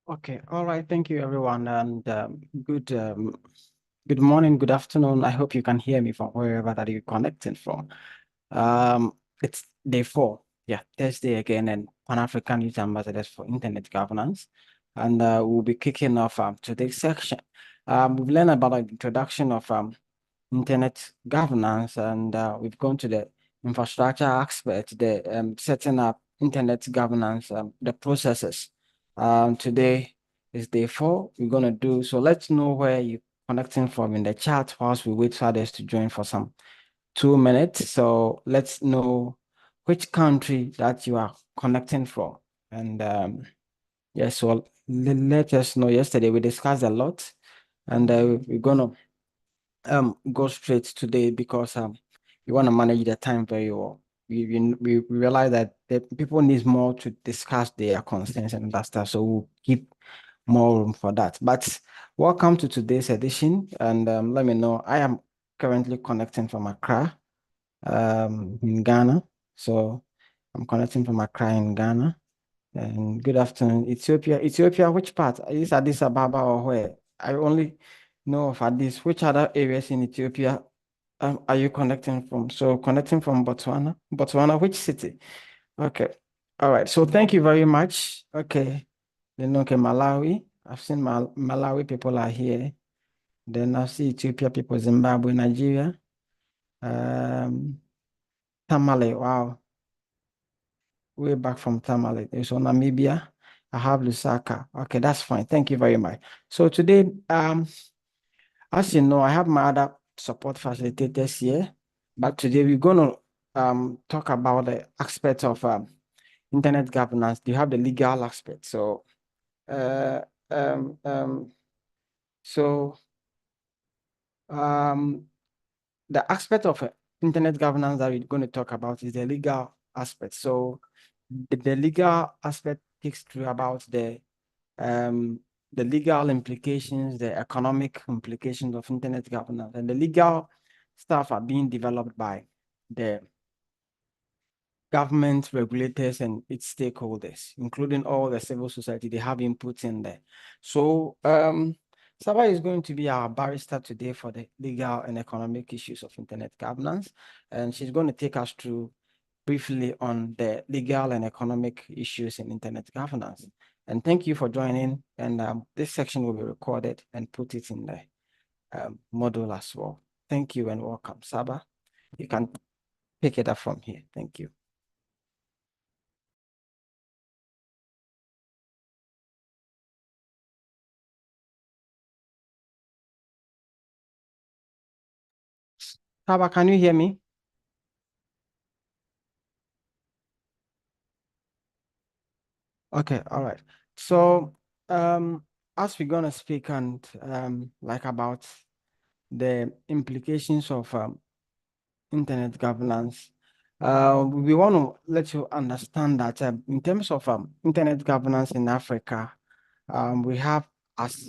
Okay, all right. Thank you, everyone, and good morning, good afternoon. I hope you can hear me from wherever that you're connecting from. Um, it's day 4, yeah, Thursday again, and Pan-African Youth Ambassadors for Internet Governance, and we'll be kicking off today's section. We've learned about the introduction of internet governance, and we've gone to the infrastructure aspect, the setting up internet governance, the processes. Today is day 4. We're going to do so. Let's know where you're connecting from in the chat whilst we wait for others to join for some 2 minutes. So let's know which country that you are connecting from. And yes, well, let us know. Yesterday we discussed a lot, and we're going to go straight today because we want to manage the time very well. We realize that the people need more to discuss their concerns and that stuff, so we'll keep more room for that. But welcome to today's edition, and let me know. I am currently connecting from Accra, in Ghana. So I'm connecting from Accra in Ghana. And good afternoon, Ethiopia. Ethiopia, which part? Is Addis Ababa or where? I only know of Addis. Which other areas in Ethiopia are you connecting from? So connecting from Botswana. Botswana, which city? Okay. All right. So thank you very much. Okay. Then okay, Malawi. I've seen Malawi people are here. Then I see Ethiopia people, Zimbabwe, Nigeria. Um, Tamale. Wow. Way back from Tamale. So Namibia. I have Lusaka. Okay, that's fine. Thank you very much. So today, as you know, I have my other support facilitators here, but today we're going to talk about the aspect of internet governance. You have the legal aspect. So, uh, um, um, so the aspect of internet governance that we're going to talk about is the legal aspect. So, the legal aspect takes through about the legal implications, the economic implications of internet governance, and the legal stuff are being developed by the government, regulators, and its stakeholders, including all the civil society. They have input in there. So Saba is going to be our barrister today for the legal and economic issues of internet governance, and she's going to take us through briefly on the legal and economic issues in internet governance. And thank you for joining. And this section will be recorded and put it in the module as well. Thank you and welcome. Saba, you can pick it up from here. Thank you. Saba, can you hear me? Okay, all right. So as we're gonna speak and like about the implications of internet governance, we want to let you understand that in terms of internet governance in Africa, we have as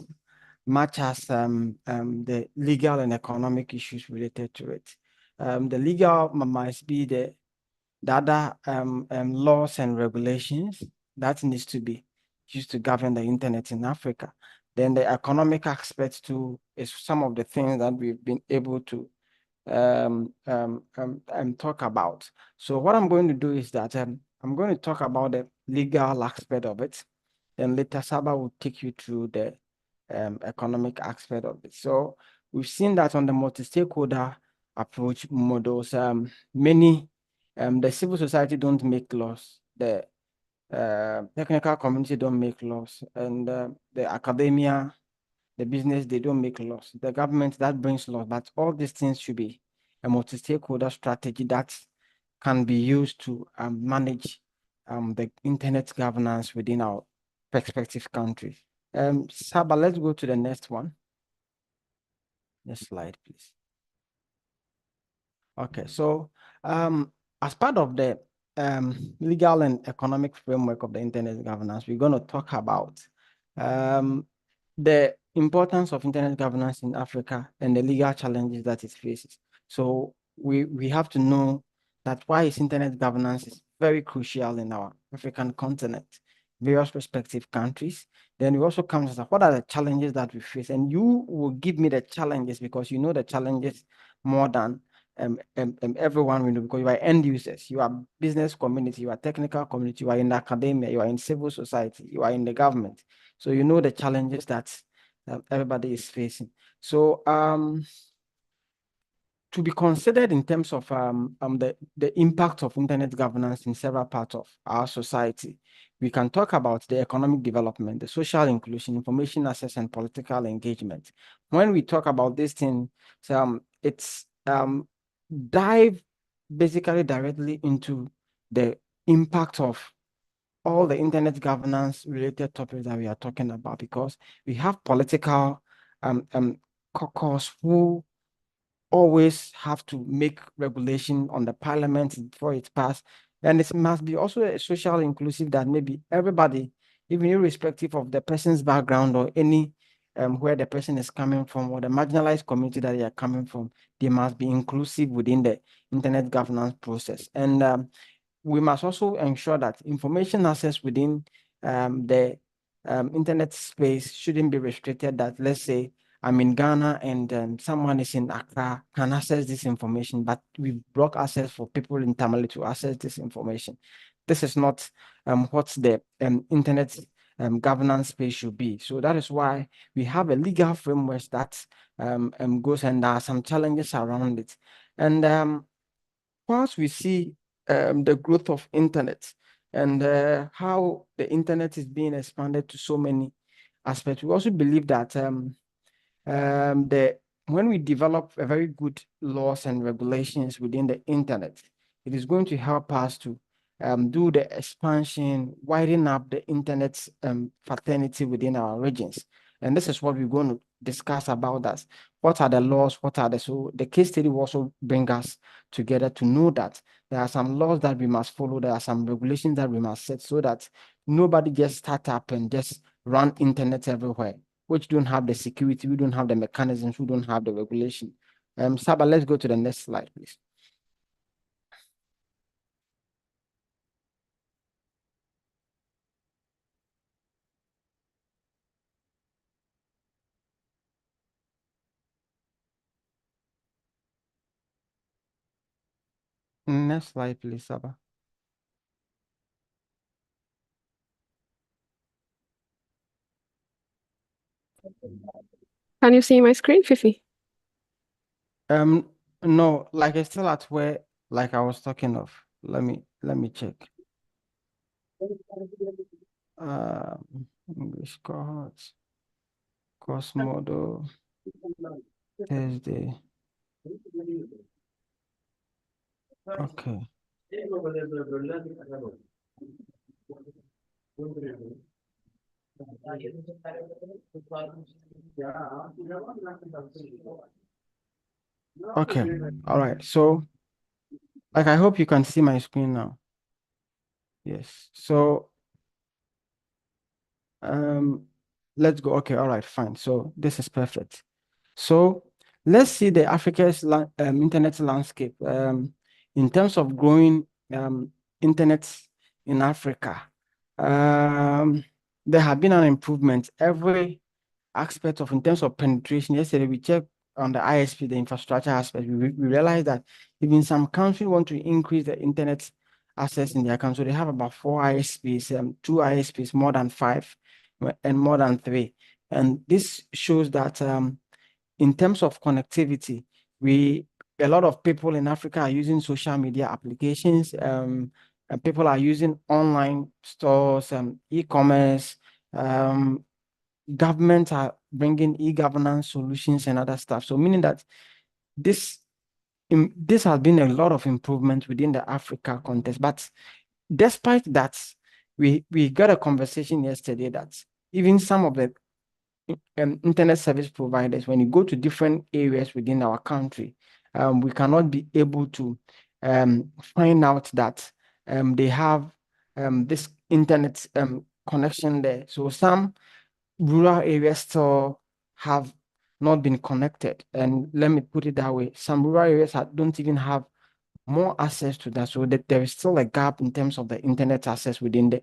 much as the legal and economic issues related to it. The legal must be the other laws and regulations that needs to be used to govern the internet in Africa. Then the economic aspect too is some of the things that we've been able to talk about. So what I'm going to do is that I'm going to talk about the legal aspect of it. Then later Saba will take you through the economic aspect of it. So we've seen that on the multi-stakeholder approach models, many the civil society don't make laws, the technical community don't make laws, and the academia, the business, they don't make laws. The government that brings laws, but all these things should be a multi-stakeholder strategy that can be used to manage the internet governance within our respective countries. Saba, let's go to the next one. Next slide, please. Okay, so as part of the legal and economic framework of the internet governance, we're going to talk about the importance of internet governance in Africa and the legal challenges that it faces. So we have to know that why is internet governance is very crucial in our African continent. various respective countries. Then we also come to what are the challenges that we face, and you will give me the challenges because you know the challenges more than everyone we know, because you are end users, you are business community, you are technical community, you are in academia, you are in civil society, you are in the government. So you know the challenges that everybody is facing. So to be considered in terms of the impact of internet governance in several parts of our society, we can talk about the economic development, the social inclusion, information access, and political engagement. When we talk about this thing, it's dive basically directly into the impact of all the internet governance related topics that we are talking about, because we have political caucus who always have to make regulation on the parliament before it pass. And it must be also a social inclusive that maybe everybody, even irrespective of the person's background or any where the person is coming from or the marginalized community that they are coming from, they must be inclusive within the internet governance process. And we must also ensure that information access within the internet space shouldn't be restricted, that let's say I'm in Ghana and someone is in Accra can access this information, but we block access for people in Tamale to access this information. This is not what the internet governance space should be. So that is why we have a legal framework that goes, and there are some challenges around it. And once we see the growth of internet and how the internet is being expanded to so many aspects, we also believe that the when we develop a very good laws and regulations within the internet, it is going to help us to do the expansion, widen up the internet's fraternity within our regions. And this is what we're going to discuss about that. What are the laws? What are so the case study will also bring us together to know that there are some laws that we must follow. There are some regulations that we must set so that nobody just start up and just run internet everywhere, which don't have the security, we don't have the mechanisms, we don't have the regulation. Saba, let's go to the next slide, please. Next slide, please, Saba. Can you see my screen, Fifi? No, like it's still at where like I was talking of. Let me check. English cohorts, course model, Thursday. Okay. Okay. All right. So, like, I hope you can see my screen now. Yes. So, let's go. Okay. All right. Fine. So this is perfect. So let's see the Africa's internet landscape in terms of growing internet in Africa. There have been an improvement every aspect of in terms of penetration. Yesterday we checked on the ISP, the infrastructure aspect. We realized that even some countries want to increase the internet access in their country. So they have about 4 ISPs, 2 ISPs, more than 5, and more than 3. And this shows that in terms of connectivity, a lot of people in Africa are using social media applications. And people are using online stores, e-commerce. Governments are bringing e-governance solutions and other stuff. So meaning that this this has been a lot of improvement within the Africa context. But despite that, we got a conversation yesterday that even some of the internet service providers, when you go to different areas within our country, we cannot be able to find out that they have this internet connection there. So some rural areas still have not been connected. And let me put it that way, some rural areas don't even have more access to that. So that there is still a gap in terms of the internet access within the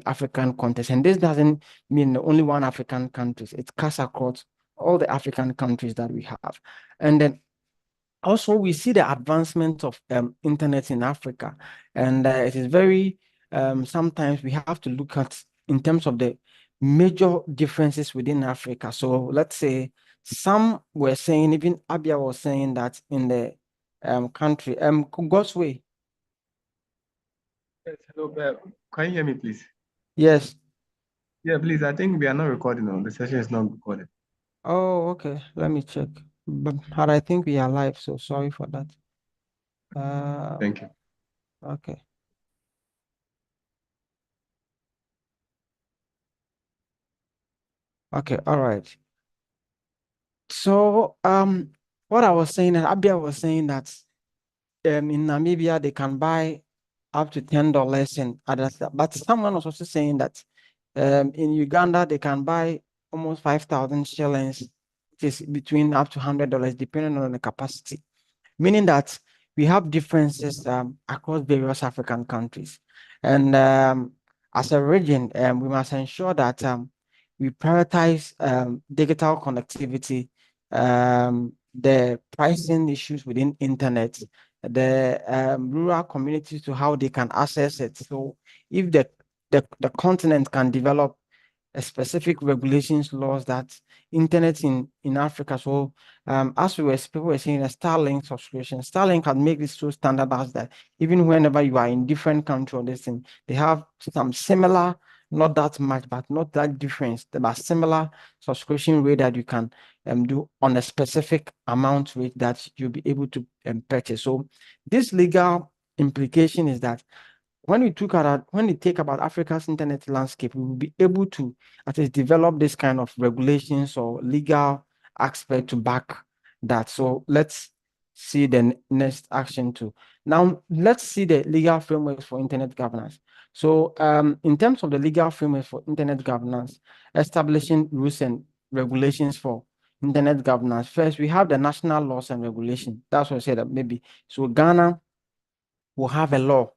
African context. And this doesn't mean only one African countries. It cuts across all the African countries that we have. And then also we see the advancement of internet in Africa. And it is very, sometimes we have to look at in terms of the major differences within Africa. So let's say some were saying, even Abia was saying that in the country, God's way. Yes, hello. Can you hear me, please? Yes. Yeah, please. I think we are not recording. No, the session is not recorded. Oh, okay. Let me check. But I think we are live, so sorry for that. Thank you. Okay. Okay, all right. So what I was saying, and Abia was saying that in Namibia they can buy up to $10 and other stuff. But someone was also saying that in Uganda they can buy almost 5,000 shillings, which is between up to $100, depending on the capacity. Meaning that we have differences across various African countries. And as a region, we must ensure that we prioritize digital connectivity, the pricing issues within internet, the rural communities to how they can access it. So if the continent can develop a specific regulations laws that internet in Africa. So as people were saying, a Starlink subscription, Starlink can make this so standardized that even whenever you are in different country or this thing, they have some similar, not that much, but not that difference, but similar subscription rate that you can do on a specific amount rate that you'll be able to purchase. So this legal implication is that when we take about Africa's internet landscape, we will be able to at least develop this kind of regulations or legal aspect to back that. So let's see the next action too. Now let's see the legal frameworks for internet governance. So in terms of the legal framework for internet governance, establishing rules and regulations for internet governance. First, we have the national laws and regulations. That's what I said that maybe. So Ghana will have a law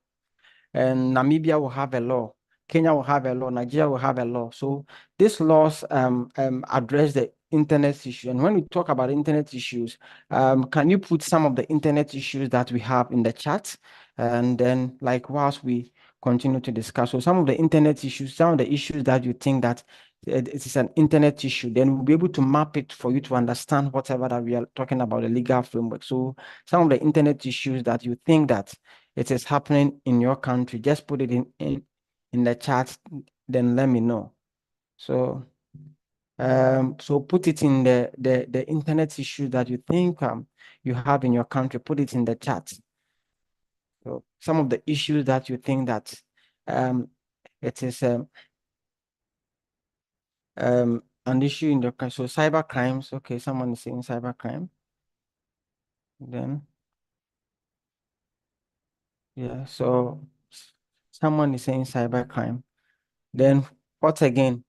and Namibia will have a law, Kenya will have a law, Nigeria will have a law. So these laws address the internet issue. And when we talk about internet issues, can you put some of the internet issues that we have in the chat? And then like whilst we continue to discuss, so some of the internet issues, some of the issues that you think that it is an internet issue, then we'll be able to map it for you to understand whatever that we are talking about, the legal framework. So some of the internet issues that you think that it is happening in your country, just put it in the chat, then let me know. So so put it in the internet issue that you think you have in your country, put it in the chat. So some of the issues that you think that it is an issue in the country. So cyber crimes, okay, someone is saying cyber crime. Then yeah, so someone is saying cyber crime. Then what again?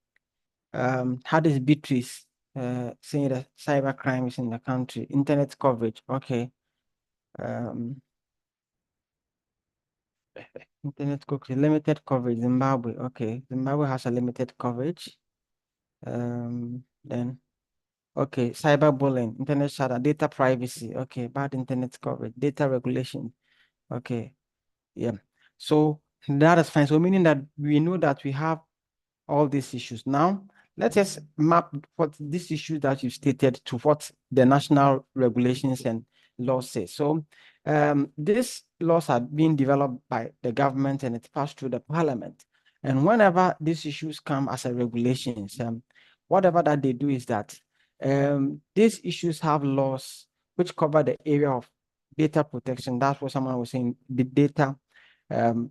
How does Beatrice saying that cyber crime is in the country? Internet coverage, okay. Internet coverage, limited coverage, Zimbabwe, okay. Zimbabwe has a limited coverage. Then, okay, cyberbullying, internet shadow, data privacy, okay, bad internet coverage, data regulation, okay, yeah. So that is fine. So meaning that we know that we have all these issues. Now, let us map what these issues that you stated to what the national regulations and laws say. So these laws are being developed by the government and it passed through the parliament. And whenever these issues come as a regulations, whatever that they do is that these issues have laws which cover the area of data protection. That's what someone was saying, the data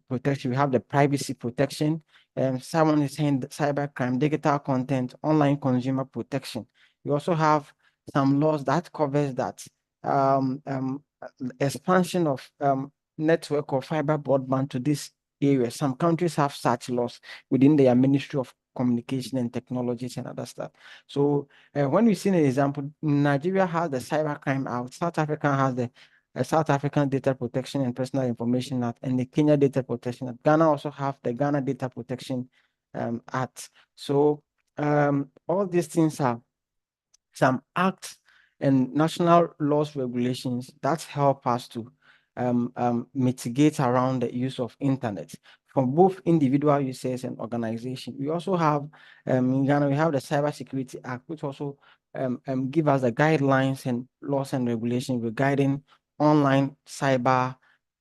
protection. We have the privacy protection. Someone is saying cybercrime, digital content, online consumer protection. We also have some laws that covers that expansion of network or fiber broadband to this area. Some countries have such laws within their Ministry of Communication and Technologies and other stuff. So when we see an example, Nigeria has the cybercrime out, South Africa has the a South African Data Protection and Personal Information Act, and the Kenya Data Protection Act. Ghana also have the Ghana Data Protection Act. So all these things are some acts and national laws regulations that help us to mitigate around the use of internet for both individual users and organizations. We also have in Ghana, we have the Cybersecurity Act, which also give us the guidelines and laws and regulations regarding online cyber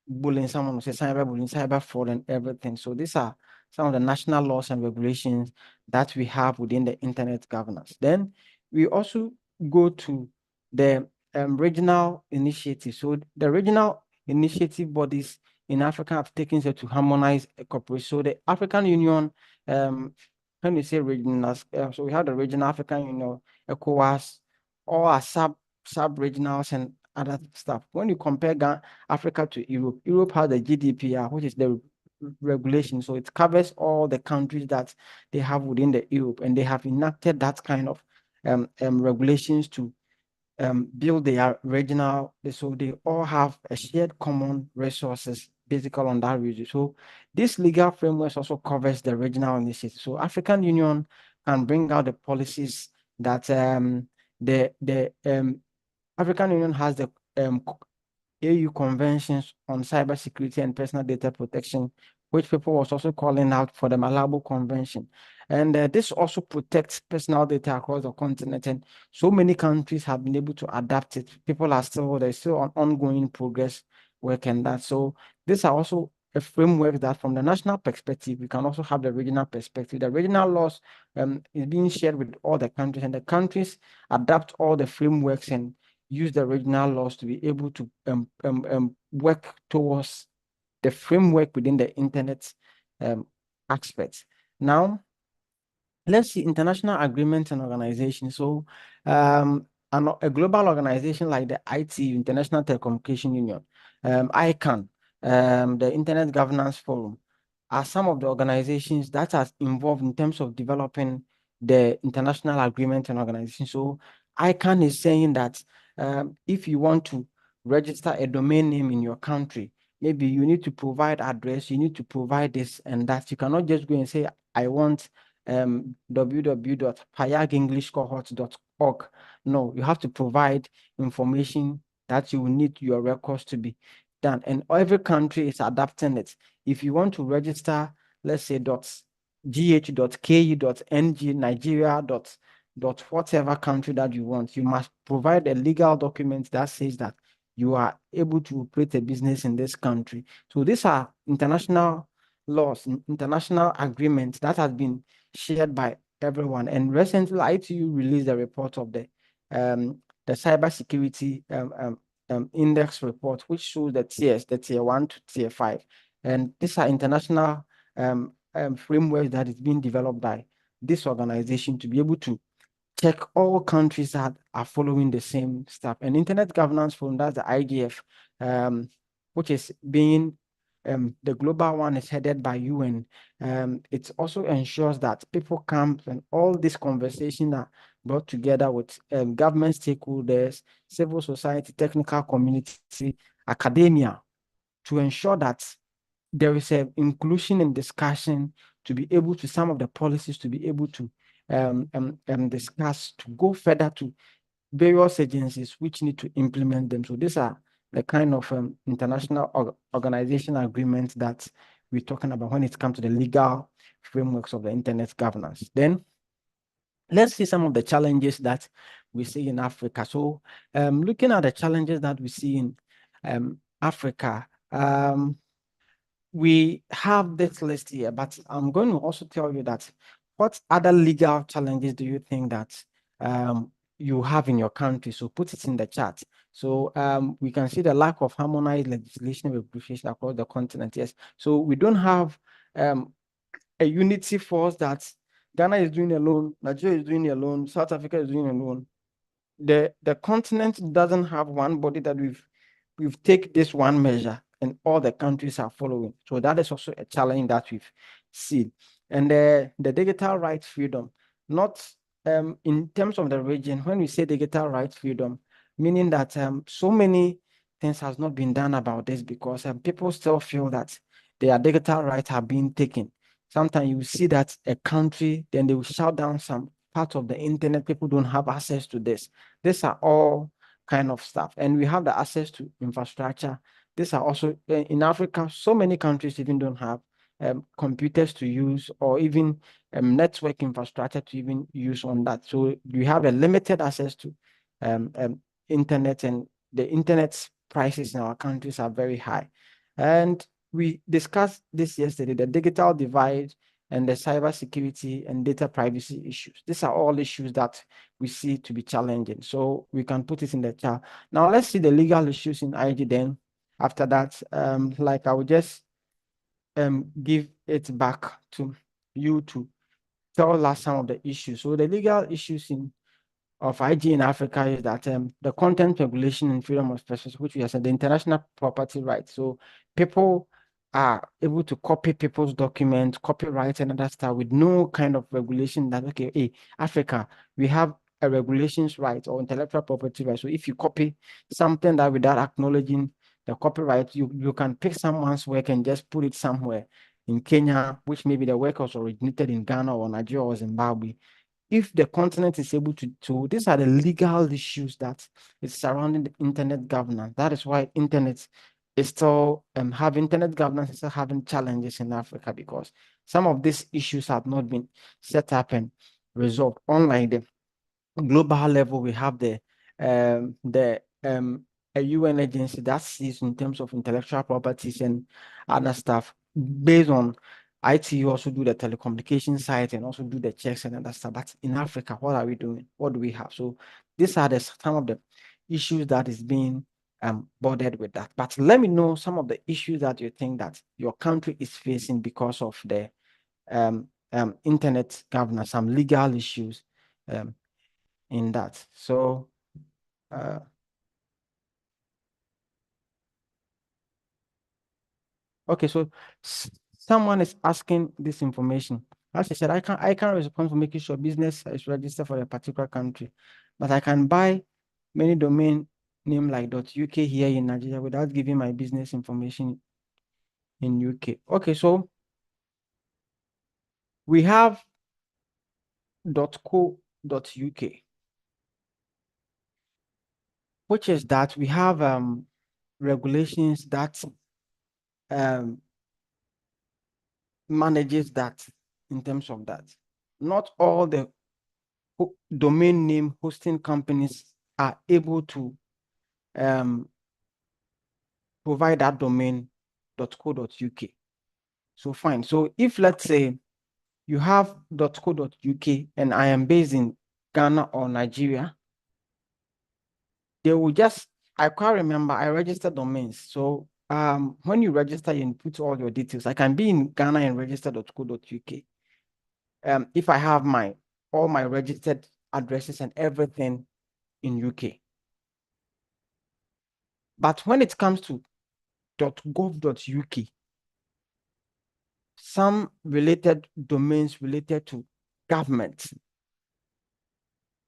bullying, someone will say cyber bullying, cyber fraud, and everything. So these are some of the national laws and regulations that we have within the internet governance. Then we also go to the regional initiative. So the regional initiative bodies in Africa have taken steps to harmonize cooperation. So the African Union, when we say regional, so we have the regional African Union, ECOWAS, all are sub-regionals and other stuff. When you compare Africa to Europe, Europe has the GDPR, which is the regulation. So it covers all the countries that they have within the Europe, and they have enacted that kind of regulations to build their regional, so they all have a shared common resources basically on that region. So this legal framework also covers the regional initiative. So African Union can bring out the policies that the African Union has the AU conventions on cybersecurity and personal data protection, which people was also calling out for the Malabo Convention. And this also protects personal data across the continent. And so many countries have been able to adapt it. People are still, there's still an ongoing progress work in that. So these are also a framework that from the national perspective, we can also have the regional perspective. The regional laws is being shared with all the countries, and the countries adapt all the frameworks and use the regional laws to be able to work towards the framework within the internet aspects. Now, let's see international agreements and organizations. So a global organization like the ITU, International Telecommunication Union, ICANN, the Internet Governance Forum, are some of the organizations that are involved in terms of developing the international agreement and organization. So ICANN is saying that if you want to register a domain name in your country, maybe you need to provide address, you need to provide this and that. You cannot just go and say, I want www.payagenglishcohort.org. No, you have to provide information that you will need your records to be done. And every country is adapting it. If you want to register, let's say .gh.ke.ng, Nigeria, whatever country that you want, you must provide a legal document that says that you are able to operate a business in this country. So these are international laws, international agreements that has been shared by everyone. And recently, ITU released a report of the cybersecurity index report, which shows the tiers, the tier 1 to tier 5. And these are international frameworks that is being developed by this organization to be able to check all countries that are following the same stuff. And Internet Governance Forum, that's the IGF, which is being the global one is headed by UN. It also ensures that people come and all these conversations are brought together with government stakeholders, civil society, technical community, academia, to ensure that there is an inclusion and discussion to be able to some of the policies to be able to discuss to go further to various agencies which need to implement them. So these are the kind of international organization agreements that we're talking about when it comes to the legal frameworks of the internet governance. Then let's see some of the challenges that we see in Africa. So looking at the challenges that we see in Africa, we have this list here, but I'm going to also tell you that what other legal challenges do you think that you have in your country? So put it in the chat. So we can see the lack of harmonized legislation regulation across the continent. Yes. So we don't have a unity force that Ghana is doing alone, Nigeria is doing alone, South Africa is doing alone. The continent doesn't have one body that we've taken this one measure and all the countries are following. So that is also a challenge that we've seen. And the digital rights freedom, not in terms of the region, when we say digital rights freedom, meaning that so many things has not been done about this because people still feel that their digital rights are being taken. Sometimes you see that a country, then they will shut down some part of the internet. People don't have access to this. These are all kind of stuff. And we have the access to infrastructure. These are also in Africa, so many countries even don't have computers to use or even network infrastructure to even use on that. So we have a limited access to internet, and the internet prices in our countries are very high. And we discussed this yesterday, the digital divide and the cybersecurity and data privacy issues. These are all issues that we see to be challenging. So we can put it in the chat. Now let's see the legal issues in IG then. After that, like I will just give it back to you to tell us some of the issues. So the legal issues of IG in Africa is that the content regulation and freedom of expression, which we have said, the international property rights. So people are able to copy people's documents, copyright and other stuff with no kind of regulation that, okay, hey, Africa, we have a regulations right or intellectual property right. So if you copy something that without acknowledging the copyright, you can pick someone's work and just put it somewhere in Kenya, which maybe the work was originated in Ghana or Nigeria or Zimbabwe. If the continent is able to, these are the legal issues that is surrounding the internet governance. That is why internet is still have internet governance is still having challenges in Africa, because some of these issues have not been set up and resolved. Unlike the global level, we have a UN agency that sees in terms of intellectual properties and other stuff based on IT. You also do the telecommunication side and also do the checks and other stuff. But in Africa, what are we doing? What do we have? So these are some of the issues that is being bothered with that. But let me know some of the issues that you think that your country is facing because of the internet governance, some legal issues in that. So okay, so someone is asking this information. As I said, I can't respond for making sure business is registered for a particular country, but I can buy many domain name like .uk here in Nigeria without giving my business information in UK. Okay, so we have .co.uk, which is that we have regulations that um manages that in terms of that. Not all the domain name hosting companies are able to provide that domain .co.uk. So fine. So if let's say you have .co.uk and I am based in Ghana or Nigeria, they will just, I can't remember, I registered domains. So when you register, you input all your details. I can be in Ghana and register .co.uk. If I have all my registered addresses and everything in UK. But when it comes to .gov.uk, some related domains related to government,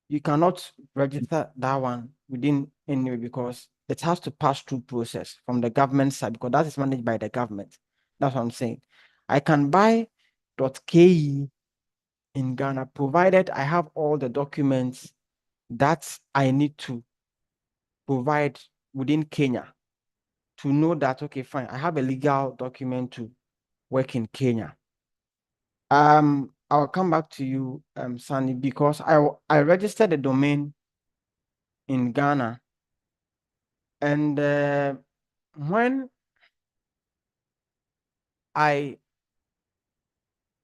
you cannot register that one within anyway because it has to pass through process from the government side, because that is managed by the government. That's what I'm saying. I can buy .ke in Ghana, provided I have all the documents that I need to provide within Kenya to know that, okay, fine, I have a legal document to work in Kenya. I'll come back to you, Sandy, because I registered a domain in Ghana, and when I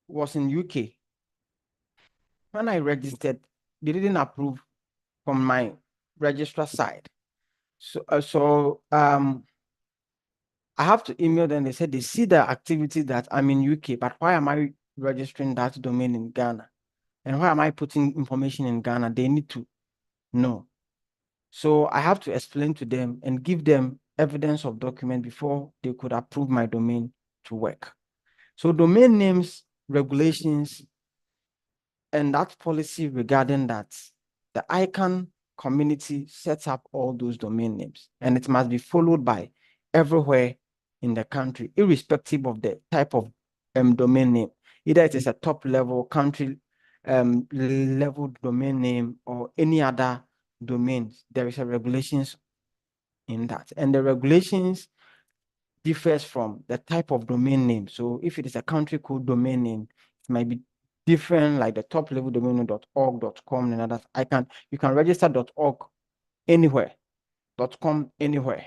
was in UK, when I registered, they didn't approve from my registrar side. So I have to email them. They said they see the activity that I'm in UK, but why am I registering that domain in Ghana? And why am I putting information in Ghana? They need to know. So I have to explain to them and give them evidence of document before they could approve my domain to work. So domain names, regulations, and that policy regarding that, the ICANN community sets up all those domain names, and it must be followed by everywhere in the country, irrespective of the type of domain name. Either it is a top level country level domain name or any other domains. There is a regulations in that, and the regulations differs from the type of domain name. So if it is a country code domain name, it might be different, like the top level domain name .org, .com, and others. You can register .org anywhere, .com anywhere,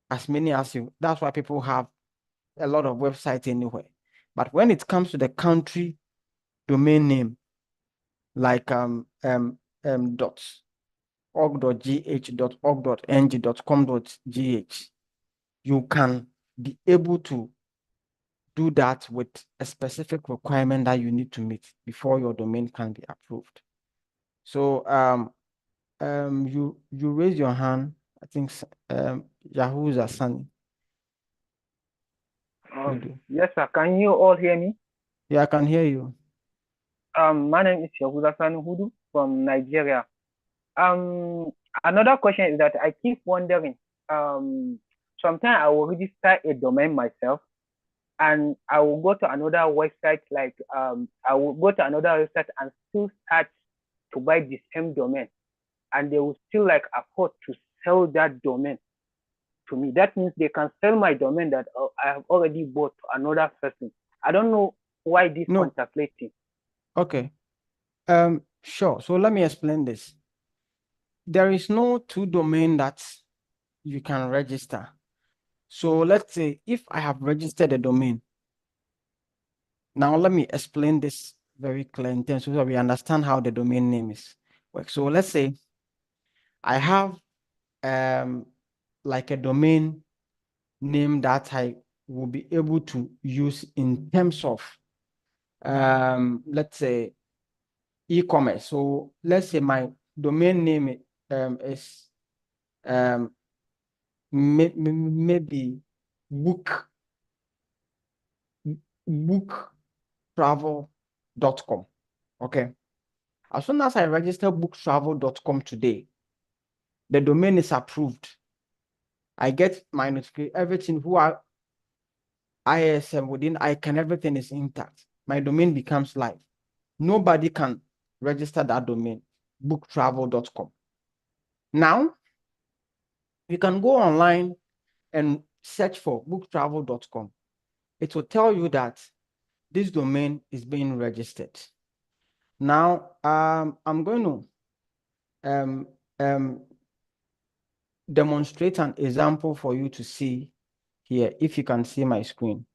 as many as you. That's why people have a lot of websites anywhere. But when it comes to the country domain name, like dot .org.gh, .org.ng, .com.gh, you can be able to do that with a specific requirement that you need to meet before your domain can be approved. So you raise your hand. I think Yahoo Zasani. Yes, sir. Can you all hear me? Yeah, I can hear you. My name is Yahuza Hudu from Nigeria. Another question is that I keep wondering. Sometimes I will register a domain myself, and I will go to another website. Like I will go to another website and still start to buy the same domain, and they will still like afford to sell that domain to me. That means they can sell my domain that I have already bought to another person. I don't know why this contemplating. Okay. Sure. So let me explain this. There is no two domain that you can register. So let's say if I have registered a domain. Now let me explain this very clear in terms so that we understand how the domain name is work. So let's say I have like a domain name that I will be able to use in terms of let's say e-commerce. So let's say my domain name is maybe booktravel.com. Okay. As soon as I register booktravel.com today, the domain is approved. I get my notification, everything who are ISM within ICANN, everything is intact. My domain becomes live. Nobody can register that domain, booktravel.com. Now, you can go online and search for booktravel.com. It will tell you that this domain is being registered. Now, I'm going to demonstrate an example for you to see here, if you can see my screen.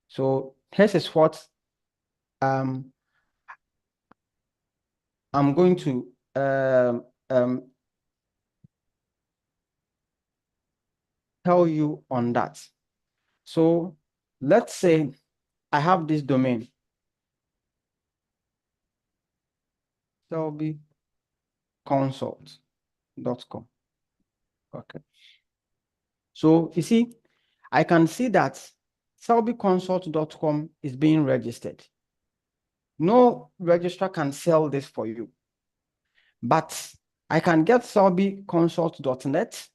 So this is what I'm going to tell you on that. So let's say I have this domain, selbyconsult.com. Okay. So you see, I can see that selbyconsult.com is being registered. No registrar can sell this for you, but I can get selbyconsult.net,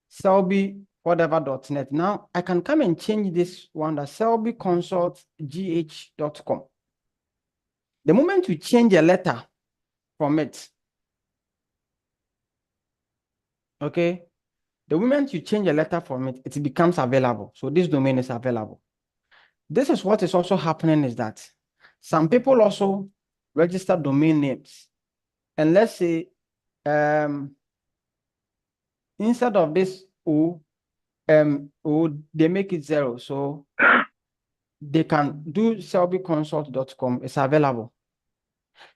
selby whatever.net. Now I can come and change this one to selbyconsultgh.com. The moment you change a letter from it, okay, the moment you change a letter from it, it becomes available. So this domain is available. This is what is also happening is that some people also register domain names. And let's say instead of this O, they make it 0. So they can do selbyconsult.com. It's available.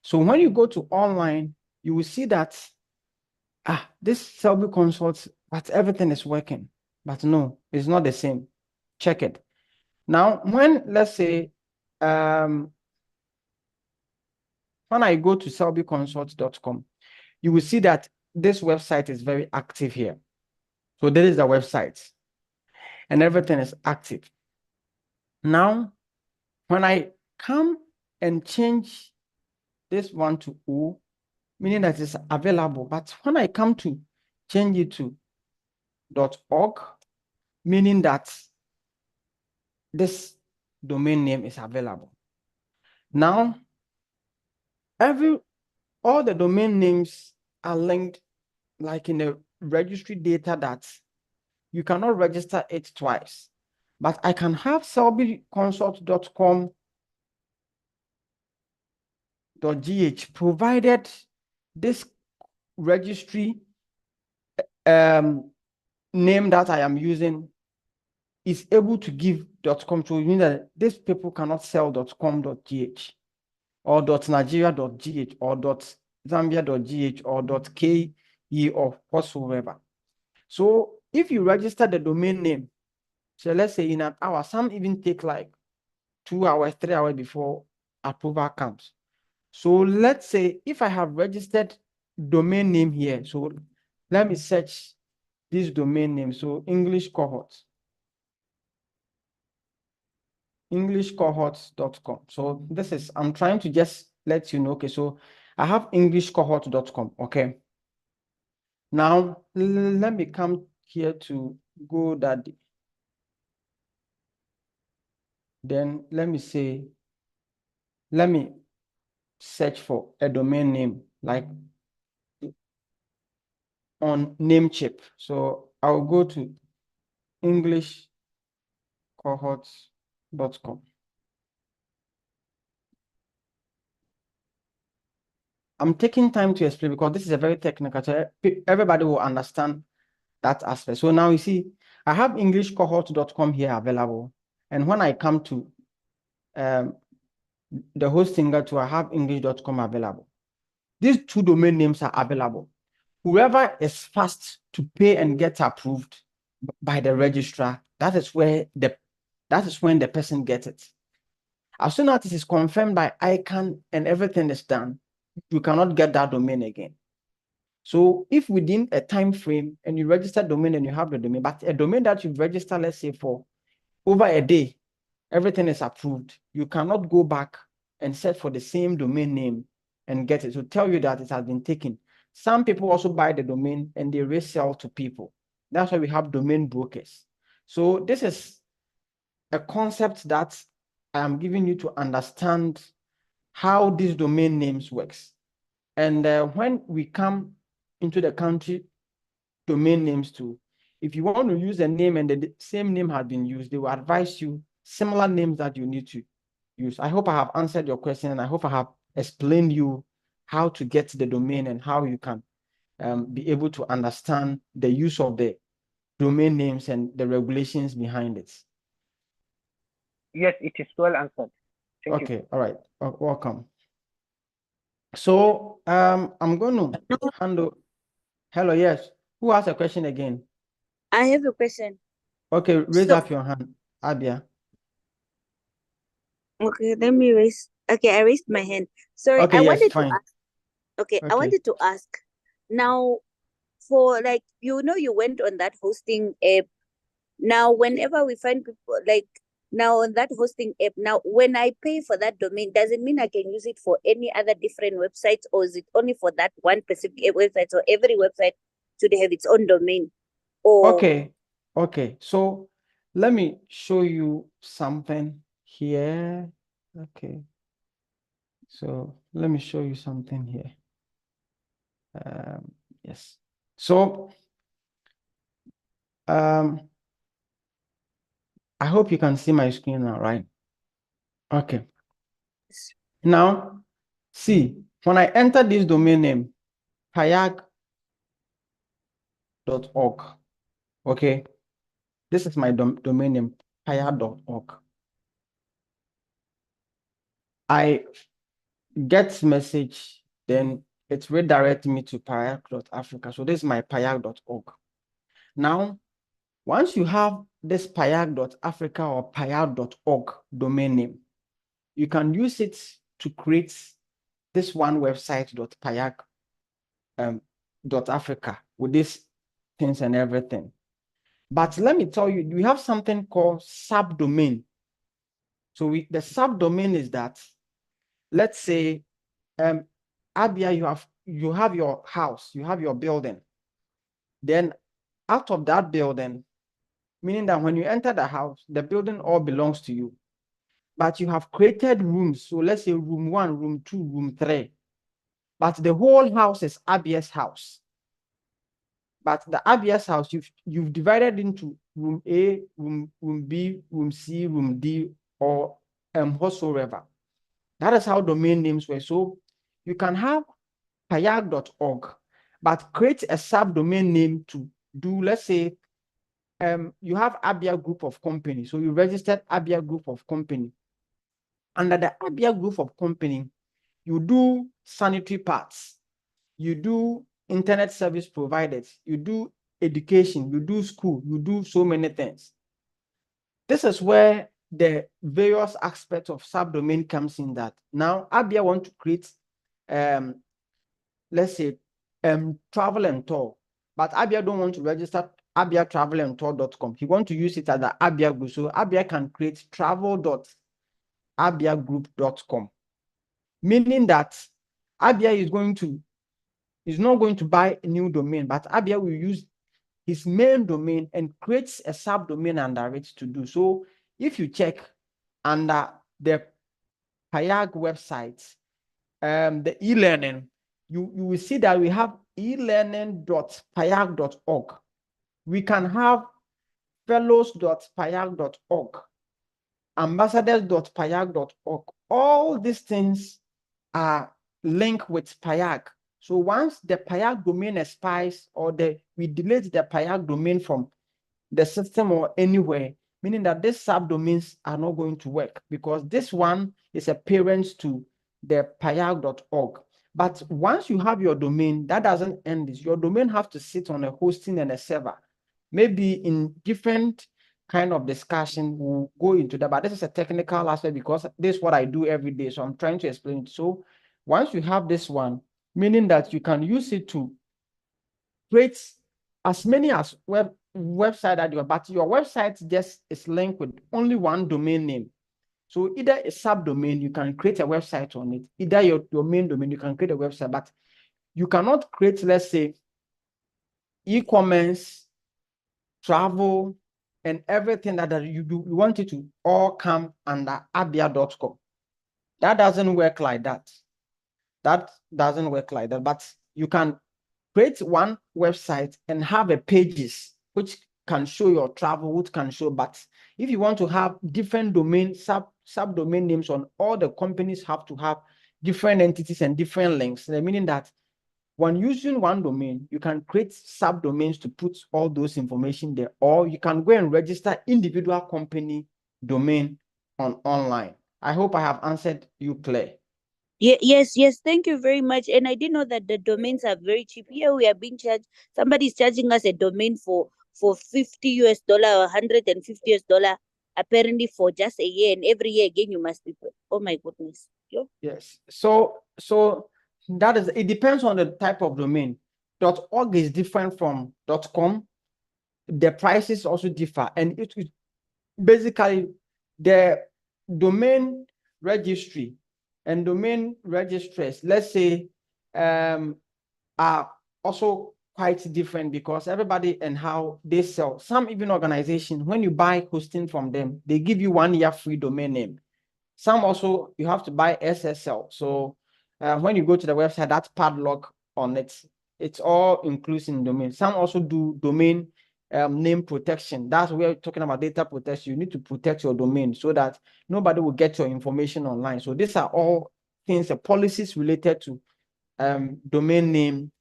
So when you go to online, you will see that this Selby Consult, but everything is working. But no, it's not the same. Check it. Now, let's say when I go to selbyconsult.com, you will see that this website is very active here. So there is the website and everything is active. Now, when I come and change this one to O, meaning that it's available. But when I come to change it to .org, meaning that this domain name is available. Now, all the domain names are linked like in a registry data that you cannot register it twice. But I can have selbiconsult.com.gh provided this registry name that I am using is able to give .com, so you mean that these people cannot sell .com.gh or .nigeria.gh or .zambia.gh or .ke or whatsoever. So if you register the domain name, so let's say in an hour, some even take like 2 hours, 3 hours before approval comes. So let's say if I have registered domain name here, so let me search this domain name. So English Cohort. englishcohort.com. So this is, I'm trying to just let you know, okay, so I have englishcohort.com, okay. Now, let me come here to GoDaddy. Then let me say, let me search for a domain name like on Namecheap. So I'll go to englishcohort.com. I'm taking time to explain because this is a very technical, so everybody will understand that aspect. So now you see, I have englishcohort.com here available. And when I come to the hosting to I have english.com available. These two domain names are available. Whoever is fast to pay and get approved by the registrar, that is when the person gets it. As soon as it is confirmed by ICANN and everything is done, you cannot get that domain again. So if within a time frame and you register domain and you have the domain, but a domain that you've registered, let's say for over a day, everything is approved, you cannot go back and search for the same domain name and get it to tell you that it has been taken. Some people also buy the domain and they resell to people. That's why we have domain brokers. So this is a concept that I am giving you to understand how these domain names works. And when we come into the country domain names too, if you want to use a name and the same name has been used, they will advise you similar names that you need to use. I hope I have answered your question, and I hope I have explained you how to get the domain and how you can be able to understand the use of the domain names and the regulations behind it. Yes, it is well answered. Thank you. Okay, all right, welcome. So I'm going to handle. Hello, yes. Who has a question again? I have a question. Okay, raise So- up your hand, Abia. Okay, let me raise. Okay, I raised my hand. Sorry, Okay, I yes, wanted fine. to ask. Okay, I Okay. wanted to ask. Now, for like, you went on that hosting app. Now, whenever we find people like now on that hosting app, now when I pay for that domain, does it mean I can use it for any other different websites, or is it only for that one specific website? So every website should have its own domain. Or Okay. So let me show you something here. Okay. So let me show you something here. Yes. So I hope you can see my screen now, right? Okay. Now, see, when I enter this domain name, payaig.org, okay? This is my domain name, payaig.org. I get message, then it redirects me to payaig.africa. So this is my payaig.org. Now, once you have this payaig.africa or payaig.org domain name, you can use it to create this one website .payaig.africa with these things and everything. But let me tell you, we have something called subdomain. So the subdomain is that, let's say, Abia, you have your house, you have your building. Then out of that building, meaning that when you enter the house, the building all belongs to you. But you have created rooms. So let's say room 1, room 2, room 3. But the whole house is Abia's house. But the Abia's house, you've divided into room A, room B, room C, room D, or whatsoever. That is how domain names were. So you can have payaig.org, but create a subdomain name to do, let's say, you have Abia Group of Company. So you registered Abia Group of Company. Under the Abia Group of Company, you do sanitary parts, you do internet service providers, you do education, you do school, you do so many things. This is where the various aspects of subdomain comes in. That now Abia want to create, let's say, travel and tour, but Abia don't want to register abiatravelandtour.com. He want to use it as the Abia Group. So Abia can create travel.abiagroup.com, meaning that Abia is not going to buy a new domain, but Abia will use his main domain and creates a subdomain under it to do. So if you check under the Payaig website, the e-learning, you will see that we have elearning.payaig.org. We can have fellows.payaig.org, ambassadors.payaig.org. All these things are linked with Payaig. So once the Payaig domain expires, or we delete the Payaig domain from the system or anywhere, meaning that these subdomains are not going to work, because this one is a parent to the payaig.org. But once you have your domain, that doesn't end this. Your domain has to sit on a hosting and a server. Maybe in different kind of discussion, we'll go into that, but this is a technical aspect because this is what I do every day. So I'm trying to explain it. So once you have this one, meaning that you can use it to create as many as website that you have, but your website just is linked with only one domain name. So either a subdomain, you can create a website on it. Either your main domain, you can create a website, but you cannot create, let's say, e-commerce, travel, and everything that you do. You want it to all come under abia.com. That doesn't work like that. That doesn't work like that, but you can create one website and have a pages which can show your travel, which can show, but if you want to have different domain, subdomain names on all the companies have to have different entities and different links, meaning that when using one domain, you can create subdomains to put all those information there, or you can go and register individual company domain online. I hope I have answered you, Claire. Yes. Thank you very much. And I didn't know that the domains are very cheap. Here we are being charged. Somebody's charging us a domain for $50 or $150 apparently for just a year, and every year again you must be. Oh my goodness. Yes. So that is, it depends on the type of domain. .org is different from .com. The prices also differ, and it basically the domain registry and domain registrars, let's say, are also quite different because everybody and how they sell. Some even organizations, when you buy hosting from them, they give you 1 year free domain name. Some also, you have to buy SSL. So when you go to the website, that's padlock on it. It's all inclusive in domain. Some also do domain name protection. That's where we're talking about data protection. You need to protect your domain so that nobody will get your information online. So these are all things, the policies related to domain name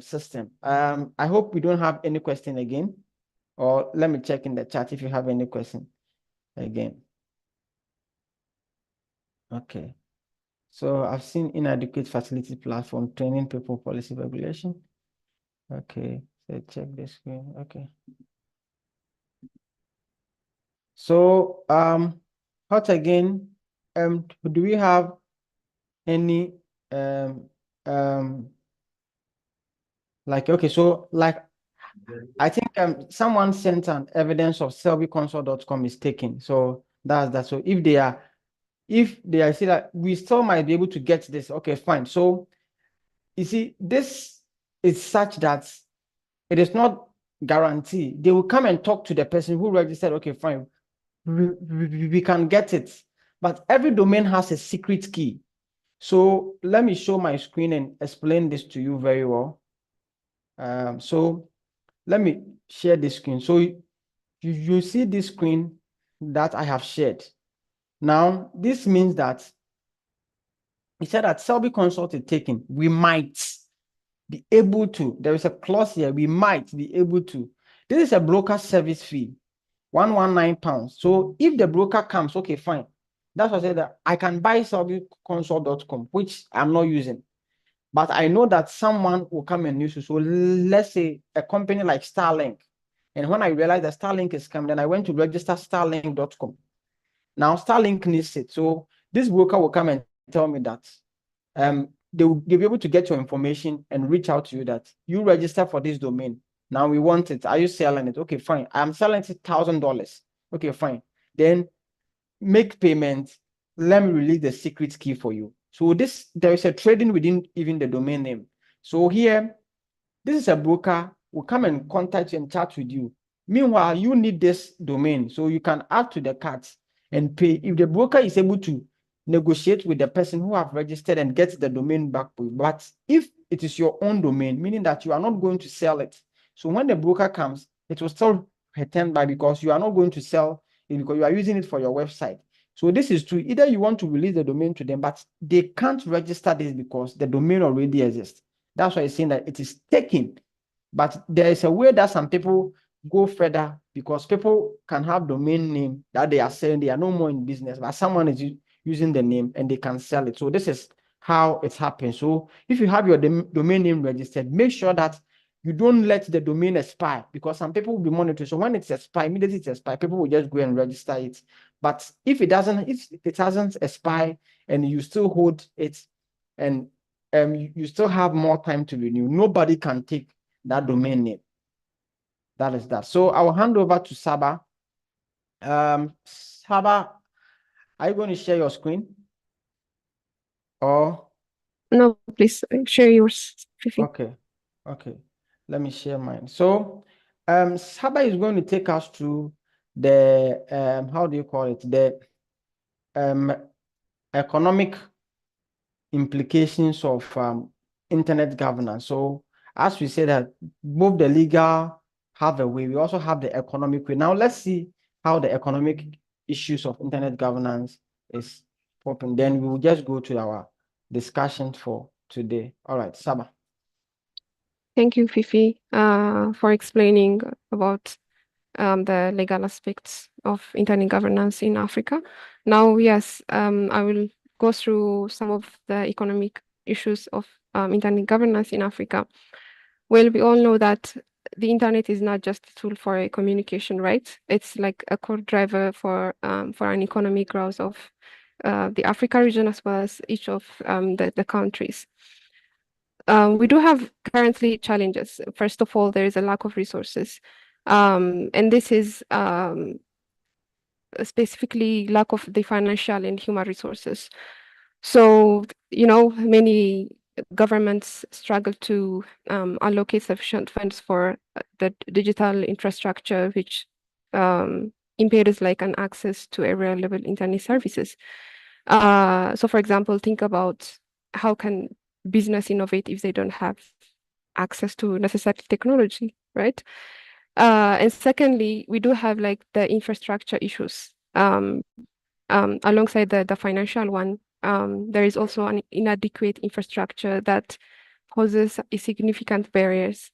system. I hope we don't have any question again, or let me check in the chat if you have any question again. Okay. So I've seen inadequate facility platform training people policy regulation. Okay, so check the screen. Okay. So what again? Do we have any like, okay, so like I think someone sent an evidence of selviconsole.com is taken. So that's that. So if they are see that we still might be able to get this, okay, fine. So you see, this is such that it is not guaranteed. They will come and talk to the person who registered. Okay, fine, we can get it. But every domain has a secret key. So let me show my screen and explain this to you very well. So let me share this screen. So you see this screen that I have shared. Now, this means that he said that Selby Consult is taken. We might be able to. There is a clause here. We might be able to. This is a broker service fee, £119. So if the broker comes, okay, fine. That's what I said, that I can buy selbyconsult.com, which I'm not using. But I know that someone will come and use it. So let's say a company like Starlink. And when I realized that Starlink is coming, then I went to register starlink.com. Now Starlink needs it. So this broker will come and tell me that they'll be able to get your information and reach out to you that you register for this domain. Now we want it. Are you selling it? Okay, fine. I'm selling it $1,000. Okay, fine. Then make payment. Let me release the secret key for you. So there is a trading within even the domain name. So here, this is a broker will come and contact you and chat with you. Meanwhile, you need this domain, so you can add to the cart and pay. If the broker is able to negotiate with the person who have registered and get the domain back for you. But if it is your own domain, meaning that you are not going to sell it, so when the broker comes, it will still return back because you are not going to sell it because you are using it for your website. So this is true. Either you want to release the domain to them, but they can't register this because the domain already exists. That's why it's saying that it is taken. But there is a way that some people go further because people can have domain name that they are selling. They are no more in business, but someone is using the name and they can sell it. So this is how it happens. So if you have your domain name registered, make sure that you don't let the domain expire because some people will be monitoring. So when it's expired, immediately it's expired, people will just go and register it. But if it hasn't expired and you still hold it and you still have more time to renew, nobody can take that domain name. That is that. So I will hand over to Saba. Saba, are you going to share your screen? Or No, please share yours, Fifi. okay. Let me share mine. So Saba is going to take us through the how do you call it? The economic implications of internet governance. So as we said that both the legal have a way, we also have the economic way. Now let's see how the economic issues of internet governance is popping. Then we will just go to our discussion for today. All right, Saba. Thank you, Fifi, for explaining about the legal aspects of internet governance in Africa. Now, yes, I will go through some of the economic issues of internet governance in Africa. Well, we all know that the internet is not just a tool for a communication, right? It's like a core driver for an economic growth of the Africa region as well as each of the countries. We do have currently challenges. First of all, there is a lack of resources. And this is specifically lack of the financial and human resources. So, many governments struggle to allocate sufficient funds for the digital infrastructure, which impedes like an access to area level internet services. So, for example, think about how can business innovate if they don't have access to necessary technology, right? And secondly, we do have like the infrastructure issues. Alongside the financial one, there is also an inadequate infrastructure that poses a significant barriers.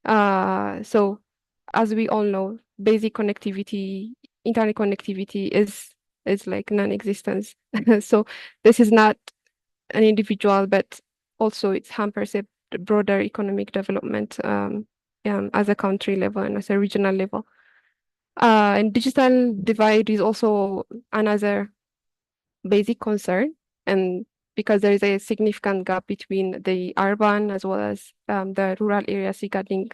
So as we all know, basic connectivity, internet connectivity is like non-existence. So this is not an individual, but also it hampers a broader economic development as a country level and as a regional level. And digital divide is also another basic concern, and because there is a significant gap between the urban as well as the rural areas regarding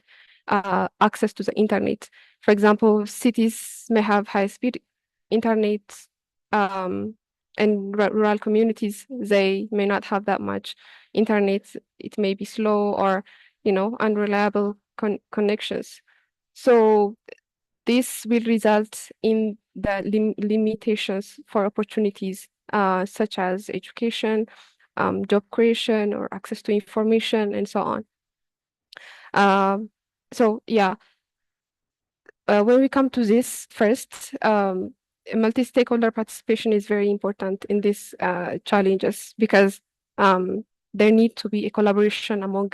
access to the internet. For example, cities may have high-speed internet in rural communities, they may not have that much internet. It may be slow or, unreliable connections. So this will result in the limitations for opportunities such as education, job creation, or access to information, and so on. So yeah, when we come to this first, multi-stakeholder participation is very important in these challenges because there need to be a collaboration among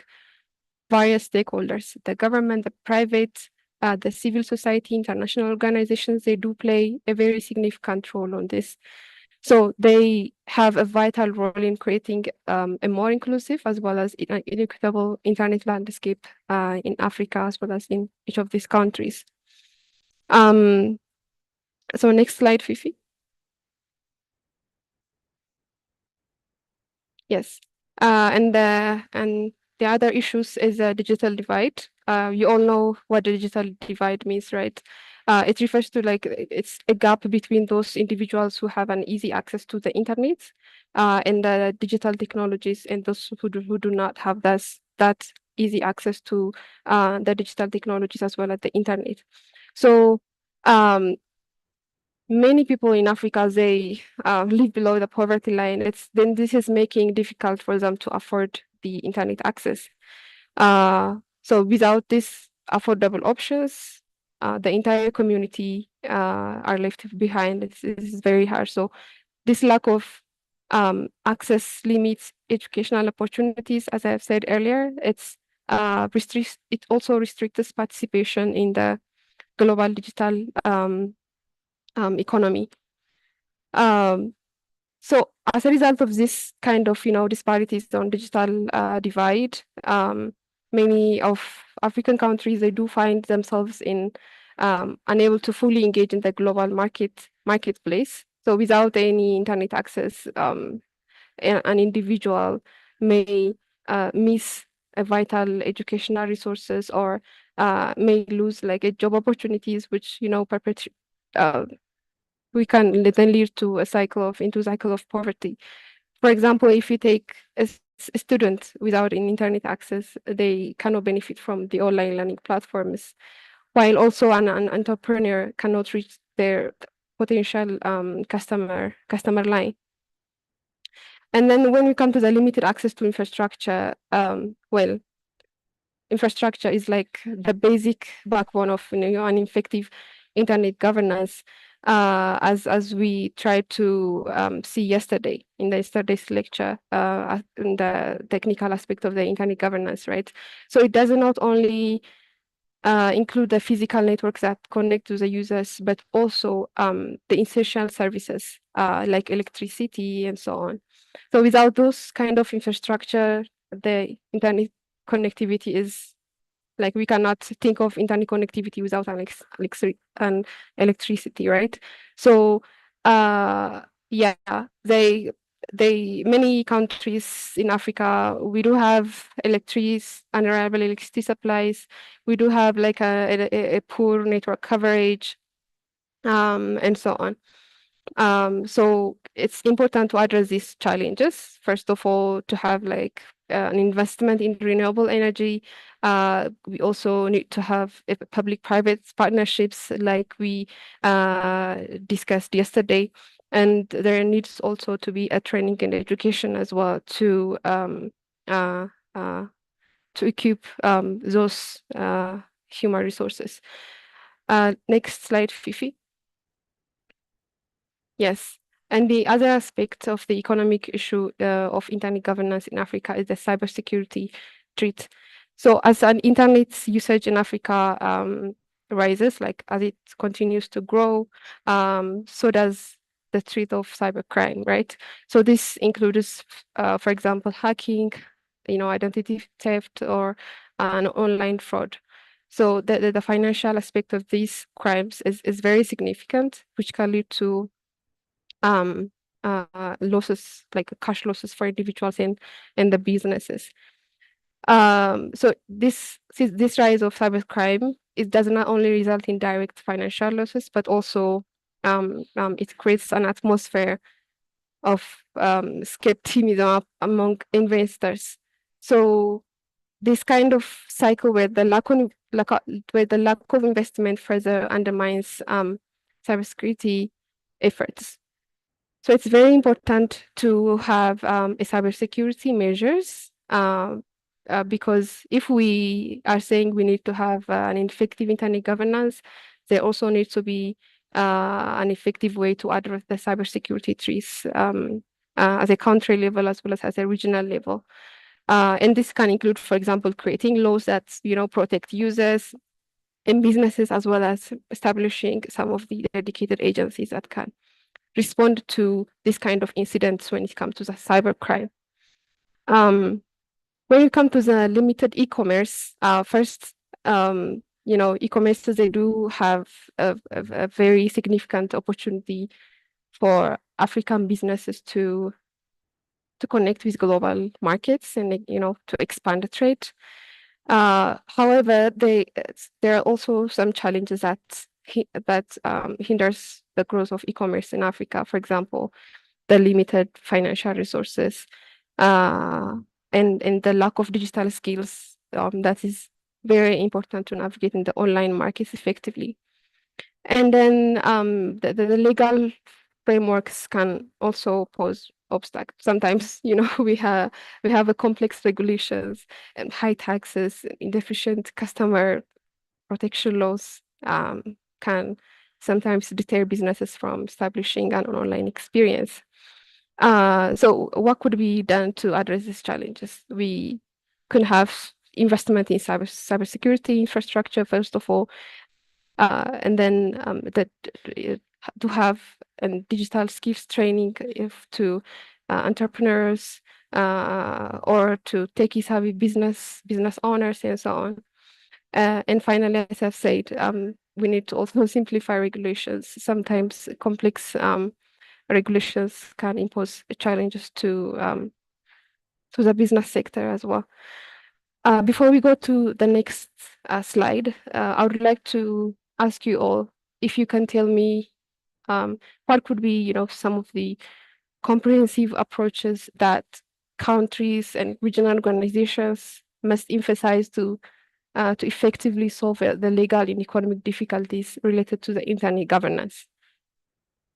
various stakeholders, the government, the private, the civil society, international organizations. They do play a very significant role on this. So they have a vital role in creating a more inclusive as well as equitable internet landscape in Africa as well as in each of these countries. So next slide, Fifi. Yes. And the other issues is a digital divide. You all know what the digital divide means, right? It refers to it's a gap between those individuals who have an easy access to the internet and the digital technologies and those who do not have that easy access to the digital technologies as well as the internet. So many people in Africa, they live below the poverty line. Then this is making difficult for them to afford the internet access. So without these affordable options, the entire community are left behind. It's very hard. So this lack of access limits educational opportunities, as I have said earlier. It also restricts participation in the global digital economy. So as a result of this kind of disparities on digital divide, many of African countries, they do find themselves in unable to fully engage in the global marketplace. So without any internet access, an individual may miss a vital educational resources or may lose like a job opportunities, which we can then lead to a cycle of poverty. For example, if you take a student without an internet access, they cannot benefit from the online learning platforms, while also an entrepreneur cannot reach their potential customer line. And then when we come to the limited access to infrastructure, well, infrastructure is like the basic backbone of an effective internet governance, as we tried to see yesterday in yesterday's lecture, in the technical aspect of the internet governance, right? So it does not only include the physical networks that connect to the users, but also the essential services like electricity and so on. So without those kind of infrastructure, the internet connectivity is like we cannot think of internet connectivity without an electricity, right? So yeah, many countries in Africa, we do have unreliable electricity supplies. We do have like a poor network coverage, and so on. So it's important to address these challenges. First of all, to have like an investment in renewable energy. We also need to have public-private partnerships like we discussed yesterday. And there needs also to be a training and education as well to equip those human resources. Next slide, Fifi. Yes. And the other aspect of the economic issue of internet governance in Africa is the cybersecurity threat. So as an internet usage in Africa rises, like as it continues to grow, so does the threat of cybercrime, right? So this includes, for example, hacking, identity theft, or an online fraud. So the financial aspect of these crimes is very significant, which can lead to losses, like cash losses for individuals and the businesses. So this rise of cybercrime, it does not only result in direct financial losses, but also it creates an atmosphere skepticism among investors. So this kind of cycle where the lack of investment further undermines cybersecurity efforts. So it's very important to have a cybersecurity measures because if we are saying we need to have an effective internet governance, there also needs to be an effective way to address the cybersecurity threats at a country level as well as at a regional level. And this can include, for example, creating laws that protect users and businesses, as well as establishing some of the dedicated agencies that can respond to this kind of incidents when it comes to the cybercrime. When you come to the limited e-commerce, first, e-commerce, they do have a very significant opportunity for African businesses to connect with global markets and to expand the trade. However, there are also some challenges that hinders the growth of e-commerce in Africa. For example, the limited financial resources and the lack of digital skills that is very important to navigating the online markets effectively. And then the legal frameworks can also pose obstacles. Sometimes, we have a complex regulations and high taxes, inefficient customer protection laws can sometimes deter businesses from establishing an online experience. So what could be done to address these challenges? We could have investment in cybersecurity infrastructure, first of all, and then to have digital skills training to entrepreneurs or to techie-savvy business owners and so on. And finally, as I've said, we need to also simplify regulations. Sometimes complex regulations can impose challenges to the business sector as well. Before we go to the next slide, I would like to ask you all if you can tell me what could be, some of the comprehensive approaches that countries and regional organizations must emphasize to effectively solve the legal and economic difficulties related to the internet governance,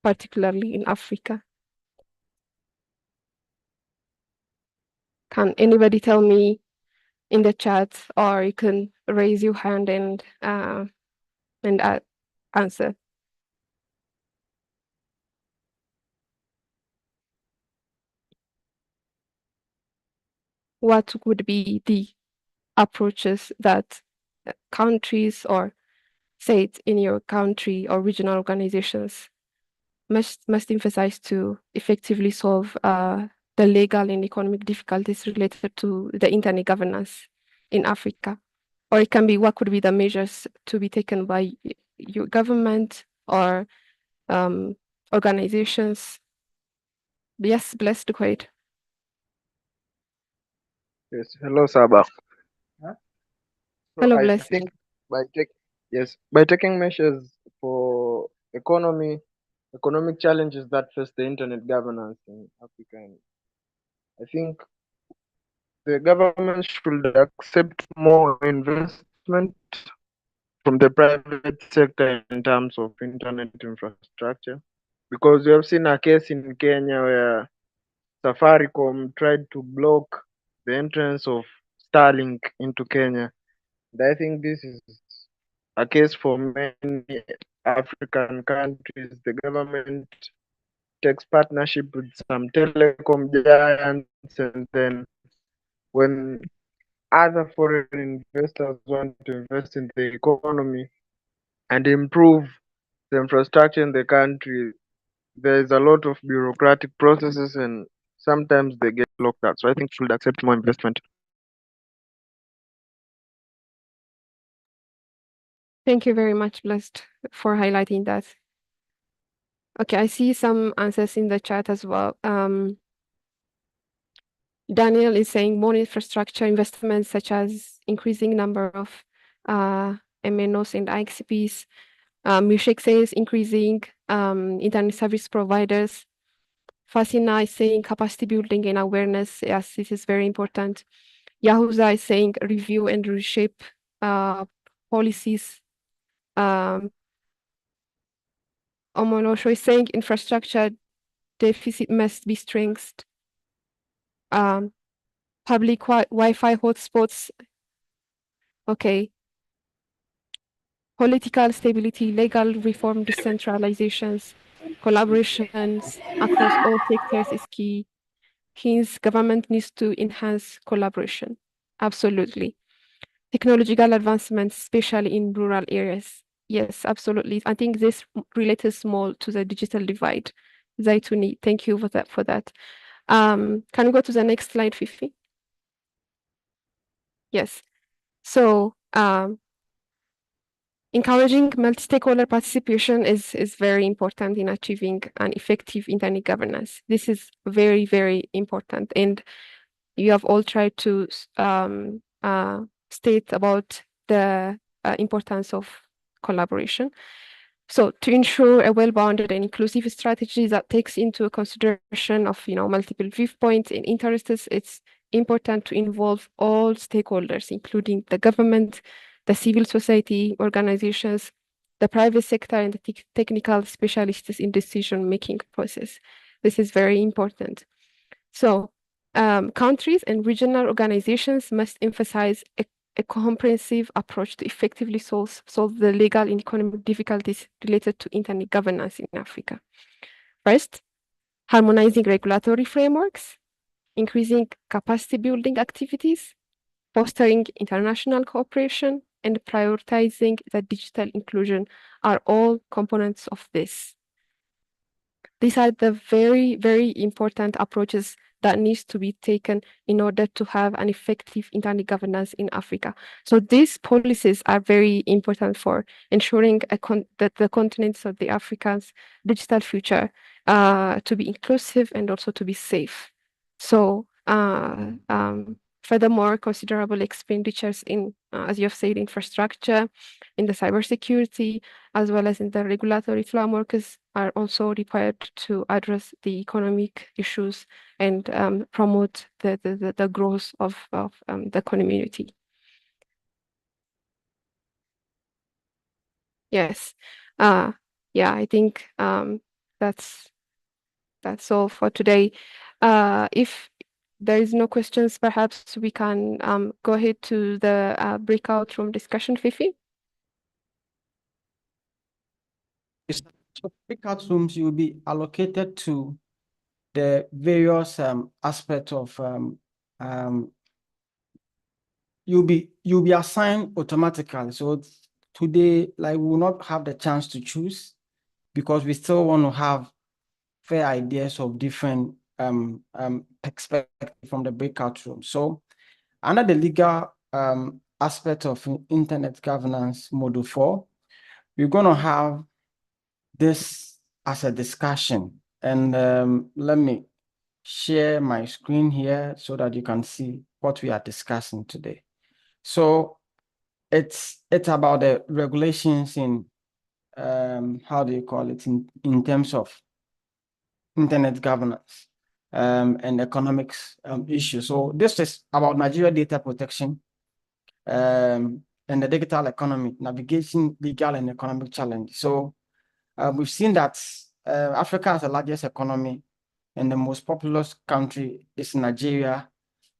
particularly in Africa. Can anybody tell me in the chat, or you can raise your hand and answer? What would be the approaches that countries or states in your country or regional organizations must emphasize to effectively solve the legal and economic difficulties related to the internet governance in Africa? Or it can be, what could be the measures to be taken by your government or organizations? Yes, blessed, great. Yes, hello, Sabah. Huh? So Hello, I blessed. think by taking measures for economic challenges that face the internet governance in Africa, and I think the government should accept more investment from the private sector in terms of internet infrastructure, because we have seen a case in Kenya where Safaricom tried to block the entrance of Starlink into Kenya. And I think this is a case for many African countries. The government takes partnership with some telecom giants, and then when other foreign investors want to invest in the economy and improve the infrastructure in the country, there is a lot of bureaucratic processes and sometimes they get locked out. So I think should accept more investment. Thank you very much, Blessed, for highlighting that. Okay, I see some answers in the chat as well. Daniel is saying more infrastructure investments, such as increasing number of MNOs and IXPs. Mishek says increasing internet service providers. Fasina is saying capacity building and awareness. Yes, this is very important. Yahuza is saying review and reshape policies. Omolosho is saying infrastructure deficit must be strengthened. Public Wi-Fi hotspots. Okay. Political stability, legal reform, decentralizations, collaborations across all sectors is key. Hence, government needs to enhance collaboration. Absolutely. Technological advancements, especially in rural areas. Yes, absolutely. I think this relates more to the digital divide. Zaituni, thank you for that. Can we go to the next slide, Fifi? Yes. So, encouraging multi-stakeholder participation is very important in achieving an effective internet governance. This is very, very important. And you have all tried to state about the importance of collaboration. So to ensure a well-bounded and inclusive strategy that takes into consideration of multiple viewpoints and interests, it's important to involve all stakeholders, including the government, the civil society organizations, the private sector, and the technical specialists in decision-making process. This is very important. So countries and regional organizations must emphasize a comprehensive approach to effectively solve the legal and economic difficulties related to internet governance in Africa. First, harmonizing regulatory frameworks, increasing capacity building activities, fostering international cooperation, and prioritizing the digital inclusion are all components of this. These are the very, very important approaches that needs to be taken in order to have an effective internet governance in Africa. So these policies are very important for ensuring that the continents of the Africans' digital future to be inclusive and also to be safe. So furthermore, considerable expenditures in, as you have said, infrastructure, in the cybersecurity, as well as in the regulatory frameworks are also required to address the economic issues and promote the growth of the community. Yes. Yeah, I think that's all for today. If there is no questions, perhaps we can go ahead to the breakout room discussion, Fifi. So breakout rooms will be allocated to the various aspects of you'll be assigned automatically. So today, like, we will not have the chance to choose because we still want to have fair ideas of different perspectives from the breakout room. So under the legal aspect of internet governance module 4, we're going to have this as a discussion. And let me share my screen here so that you can see what we are discussing today. So it's about the regulations in how do you call it in terms of internet governance and economics issues. So this is about Nigeria data protection and the digital economy, navigation, legal and economic challenge. So we've seen that Africa has the largest economy and the most populous country is Nigeria,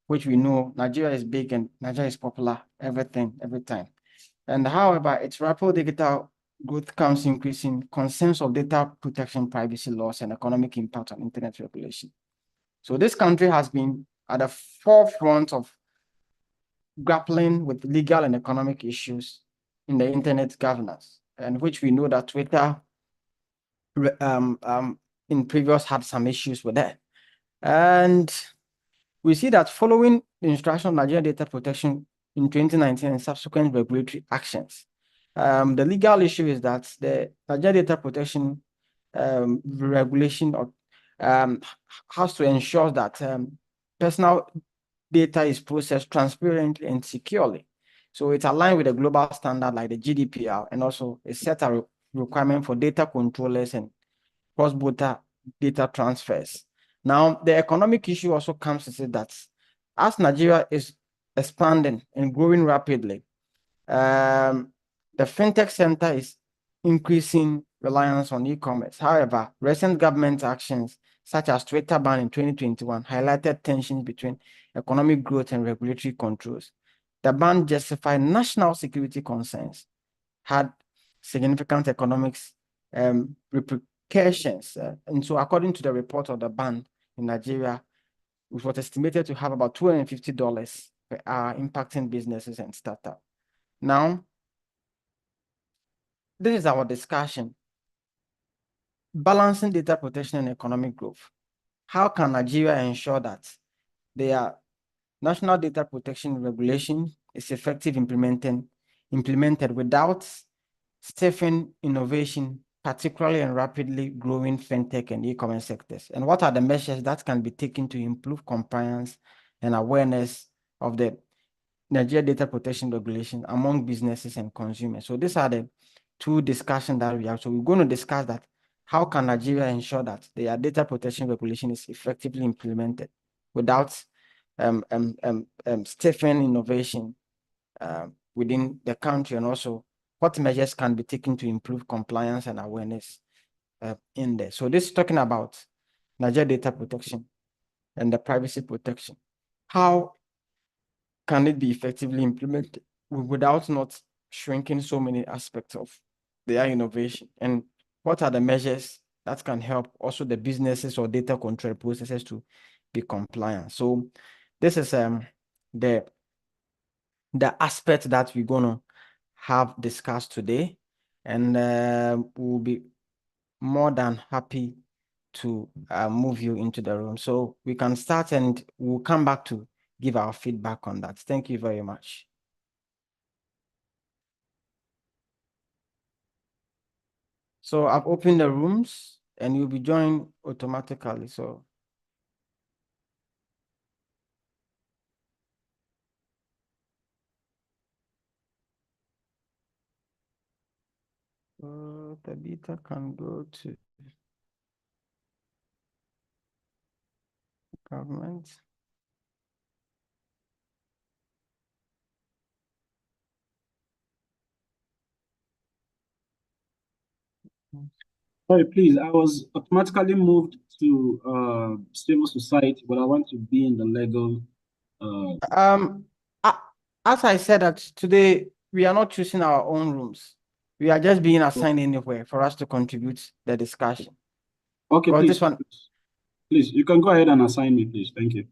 which we know Nigeria is big and Nigeria is popular, every time. And however, its rapid digital growth comes increasing concerns of data protection, privacy laws, and economic impact on internet regulation. So this country has been at the forefront of grappling with legal and economic issues in the internet governance, and which we know that Twitter in previous had some issues with that. And we see that following the instruction of Nigerian data protection in 2019 and subsequent regulatory actions, the legal issue is that the Nigerian data protection regulation has to ensure that personal data is processed transparently and securely. So it's aligned with a global standard like the GDPR, and also it set a requirement for data controllers and cross-border data transfers. Now, the economic issue also comes to say that as Nigeria is expanding and growing rapidly, the fintech center is increasing reliance on e-commerce. However, recent government actions, such as Twitter ban in 2021, highlighted tensions between economic growth and regulatory controls. The ban justified national security concerns, had significant economics repercussions. And so according to the report of the ban in Nigeria, which was estimated to have about $250 per hour, impacting businesses and startups. Now, this is our discussion. Balancing data protection and economic growth. How can Nigeria ensure that their national data protection regulation is implemented without stifling innovation, particularly in rapidly growing fintech and e-commerce sectors? And what are the measures that can be taken to improve compliance and awareness of the Nigeria data protection regulation among businesses and consumers? So these are the two discussions that we have. So we're going to discuss that. How can Nigeria ensure that their data protection regulation is effectively implemented without stifling innovation within the country, and also what measures can be taken to improve compliance and awareness in there. So this is talking about Nigeria data protection and the privacy protection. How can it be effectively implemented without not shrinking so many aspects of their innovation? And what are the measures that can help also the businesses or data control processes to be compliant? So this is the aspect that we're gonna have discussed today, and we'll be more than happy to move you into the room. So we can start and we'll come back to give our feedback on that. Thank you very much. So I've opened the rooms and you'll be joined automatically. So the beta can go to government. Sorry, please. I was automatically moved to civil society, but I want to be in the legal. As I said that today, we are not choosing our own rooms. We are just being assigned anywhere for us to contribute the discussion. Okay, Well, please. this one, Please, you can go ahead and assign me, please. Thank you.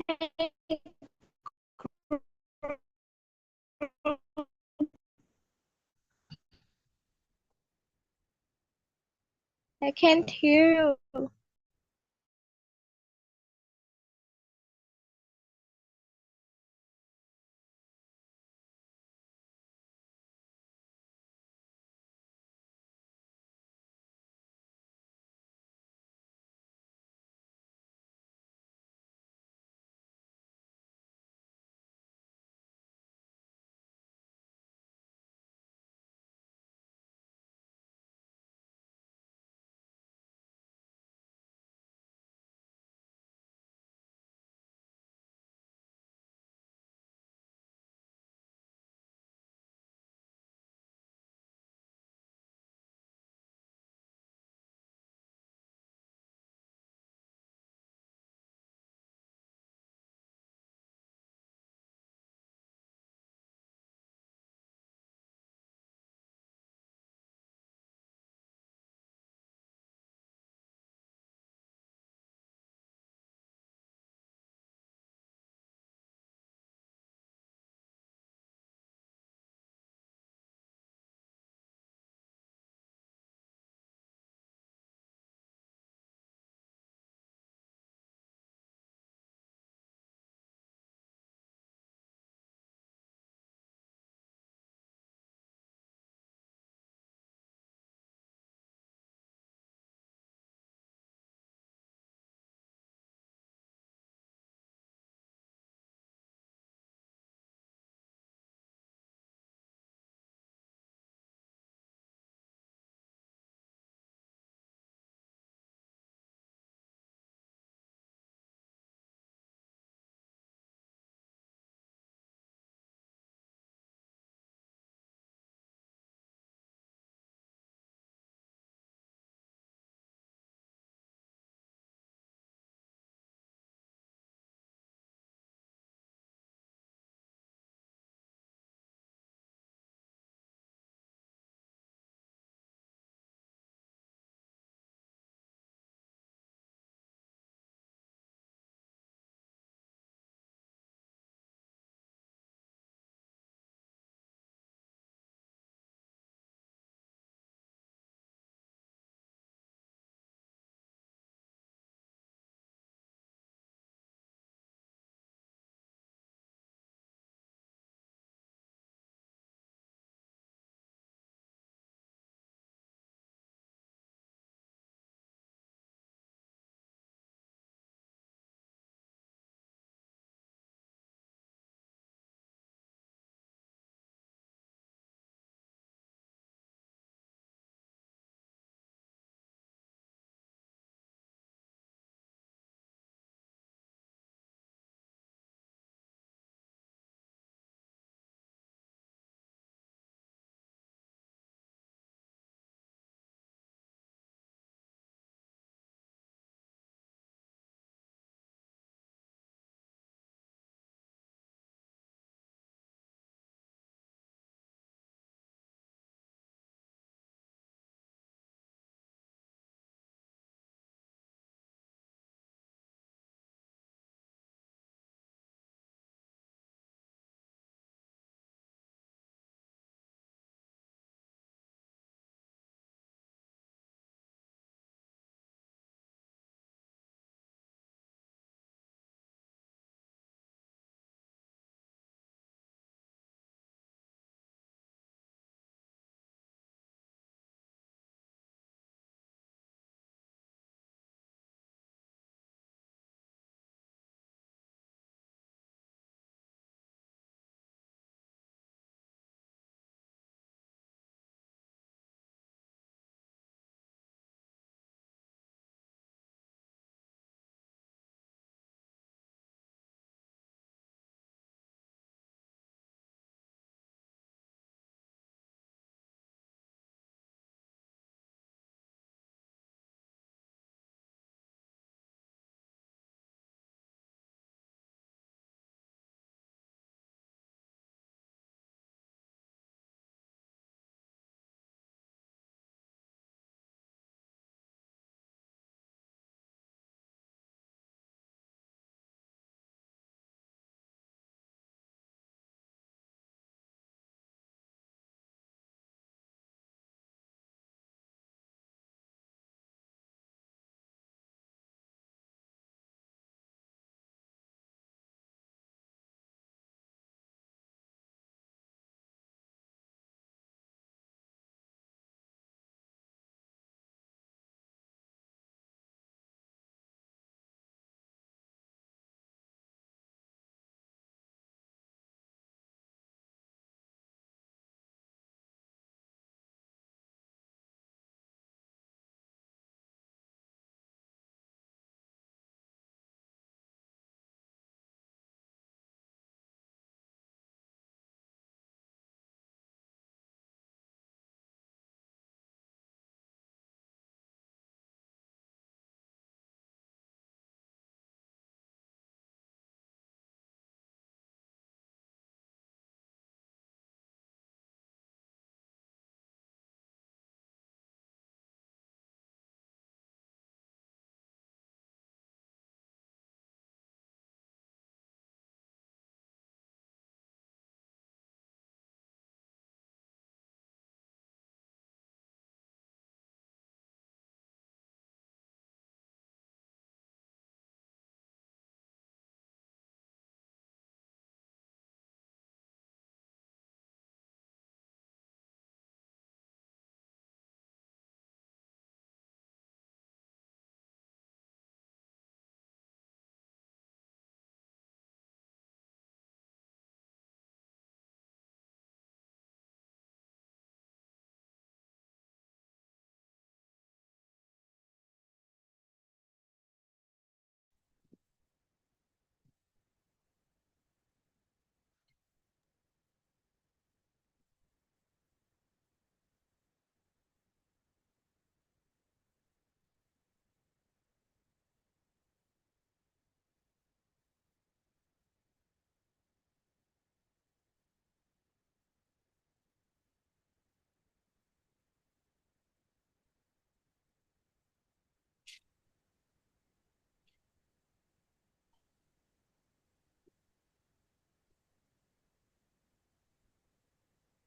I can't hear you.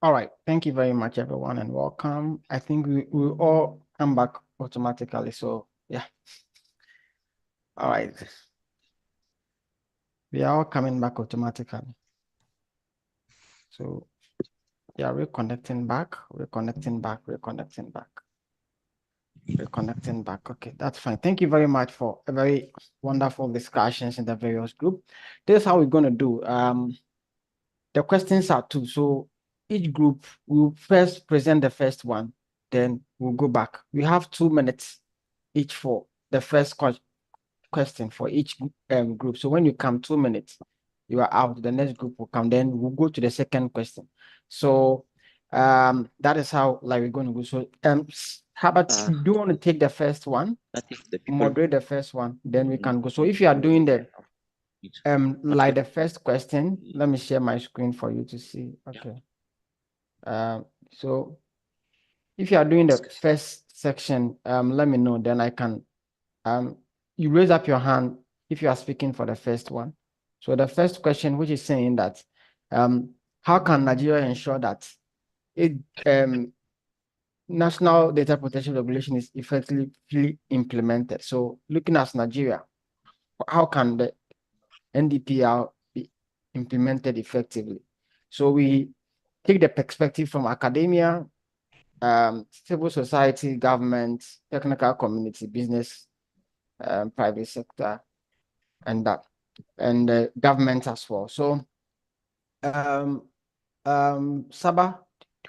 All right. Thank you very much, everyone, and welcome. I think we will all come back automatically. So yeah. All right. We are all coming back automatically. So yeah, we're connecting back, we're connecting back, we're connecting back. We're connecting back. Okay, that's fine. Thank you very much for a very wonderful discussions in the various group. This is how we're gonna do. The questions are two. So each group will first present the first one, then we'll go back. We have 2 minutes each for the first question for each group. So when you come 2 minutes, you are out. The next group will come. Then we'll go to the second question. So that is how like we're going to go. So how about do you want to take the first one, That if the people moderate the first one, then we can go. So if you are doing the like the first question, let me share my screen for you to see. Okay. So if you are doing the first section, let me know, then I can you raise up your hand if you are speaking for the first one. So the first question, which is saying that how can Nigeria ensure that it national data protection regulation is effectively implemented? So looking at Nigeria, how can the NDPR be implemented effectively? So we take the perspective from academia, civil society, government, technical community, business, private sector, and that, and government as well. So, Saba,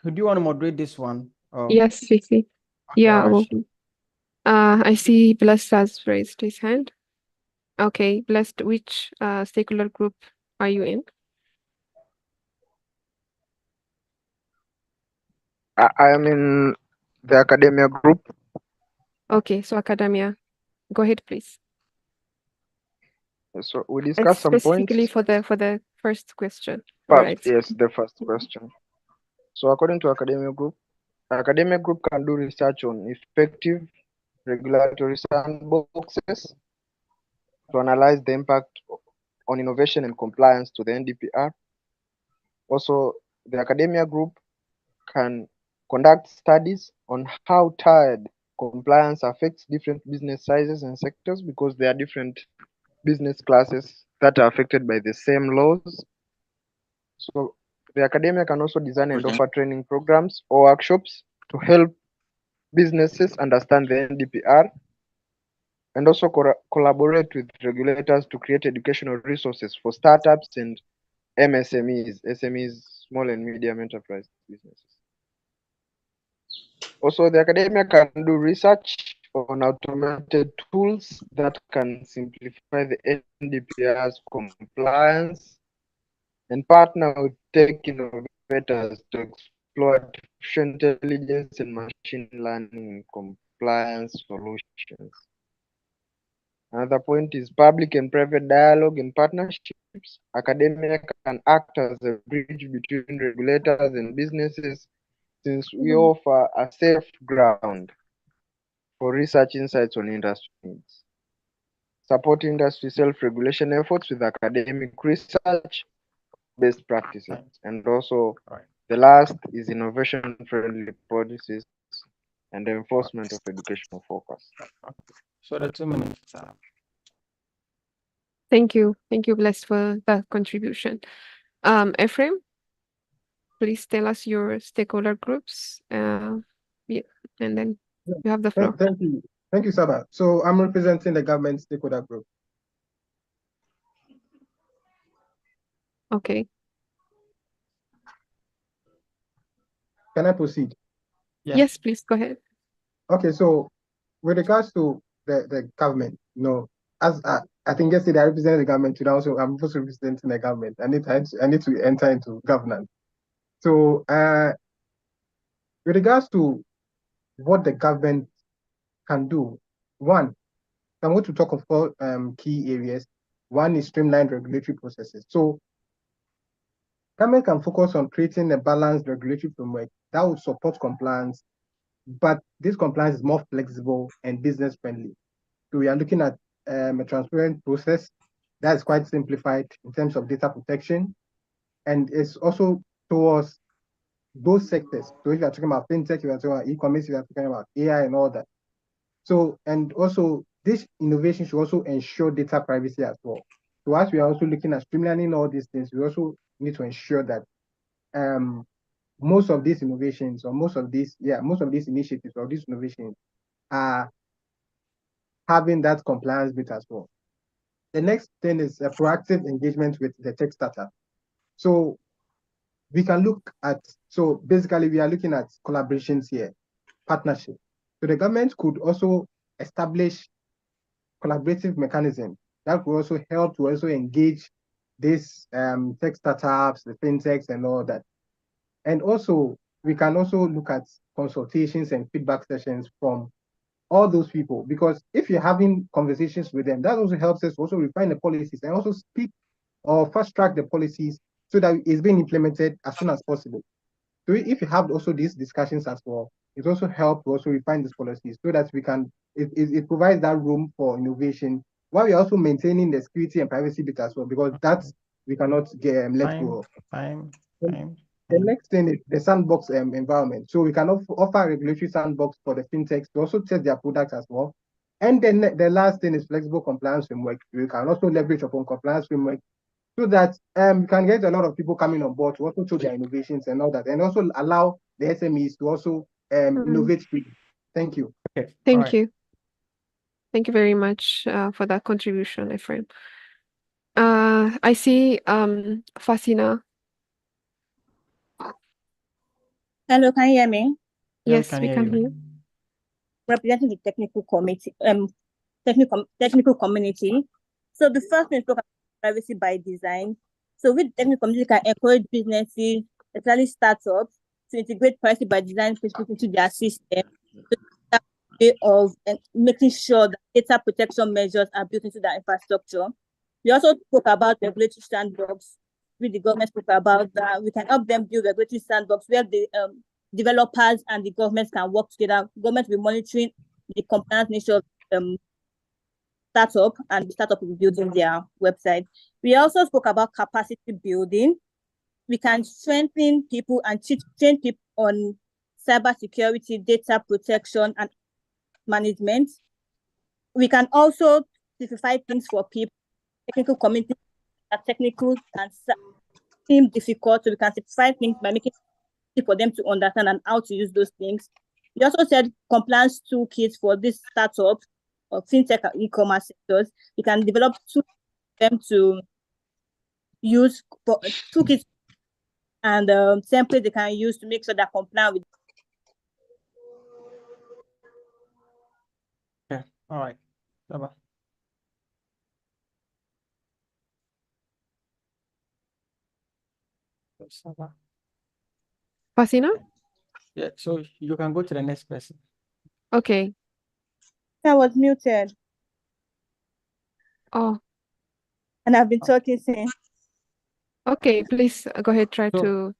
do you want to moderate this one? Or? Yes, Fifi. Okay, Yeah, all right. I see Blessed has raised his hand. Okay, Blessed, which stakeholder group are you in? I am in the academia group. Okay, so academia. Go ahead, please. So we It's discussed some specifically points. for the first question. All right. Yes, the first question. So according to academia group can do research on effective regulatory sandboxes to analyze the impact on innovation and compliance to the NDPR. Also, the academia group can conduct studies on how tied compliance affects different business sizes and sectors, because there are different business classes that are affected by the same laws. So the academia can also design and offer training programs or workshops to help businesses understand the NDPR, and also collaborate with regulators to create educational resources for startups and SMEs, small and medium enterprise businesses. Also, the academia can do research on automated tools that can simplify the NDPR's compliance, and partner with tech innovators to explore artificial intelligence and machine learning compliance solutions. Another point is public and private dialogue and partnerships. Academia can act as a bridge between regulators and businesses, since we offer a safe ground for research insights on industry needs. Support industry self-regulation efforts with academic research, best practices, and also the last is innovation-friendly policies and the enforcement of educational focus. So the 2 minutes. Thank you, Blessed, for that contribution. Ephraim, please tell us your stakeholder groups. Yeah, and then you have the floor. Thank you, Saba. So I'm representing the government stakeholder group. Okay. Can I proceed? Yes, please go ahead. Okay, so with regards to the government, as I think yesterday I represented the government, today also I'm also representing the government. I need to enter into governance. So with regards to what the government can do, one, I'm going to talk of four key areas. One is streamlined regulatory processes. So government can focus on creating a balanced regulatory framework that would support compliance, but this compliance is more flexible and business friendly. So we are looking at a transparent process that is quite simplified in terms of data protection, and it's also towards those sectors. So if you're talking about fintech, you're talking about e-commerce, you're talking about AI and all that. So, and also this innovation should also ensure data privacy as well. So as we are also looking at streamlining all these things, we also need to ensure that most of these innovations or most of these initiatives or these innovations are having that compliance bit as well. The next thing is a proactive engagement with the tech startup. So we can look at, so basically we are looking at collaborations here, partnership. So the government could also establish collaborative mechanism that could also help to also engage these tech startups, the fintechs and all that. And also, we can also look at consultations and feedback sessions from all those people, because if you're having conversations with them, that also helps us also refine the policies and also speak or fast track the policies so that it's being implemented as soon as possible. So if you have also these discussions as well, it also helps to also refine these policies so that we can, it provides that room for innovation while we're also maintaining the security and privacy bit as well, because that's, we cannot get let go of. The next thing is the sandbox environment. So we can offer a regulatory sandbox for the fintechs to also test their products as well. And then the last thing is flexible compliance framework. We can also leverage upon compliance framework so that we can get a lot of people coming on board to also show their innovations and all that, and also allow the SMEs to also innovate freely. Thank you. Okay. Thank you. Thank you very much for that contribution, Ephraim. I see Fasina. Hello, can you hear me? Yes, we can hear you. Representing the technical committee, technical community. So the first thing is talk about privacy by design. So with the technical community can encourage businesses, especially startups, to integrate privacy by design principles into their system. So that way of making sure that data protection measures are built into their infrastructure. We also spoke about regulatory sandbox. With the government spoke about that. We can help them build regulatory sandbox where the developers and the government can work together. Government will be monitoring the compliance nature of startup, and the startup will be building their website. We also spoke about capacity building. We can strengthen people and train people on cybersecurity, data protection, and management. We can also simplify things for people. Technical community are technical and seem difficult, so we can simplify things by making it for them to understand and how to use those things. We also said compliance toolkits for these startups or fintech and e-commerce sectors. We can develop tools for them to use for toolkits and templates they can use to make sure they're compliant with. Okay, all right. Bye-bye. Fasina? Yeah, so you can go to the next person. Okay. I was muted. Oh. And I've been talking since. Okay, please go ahead, try to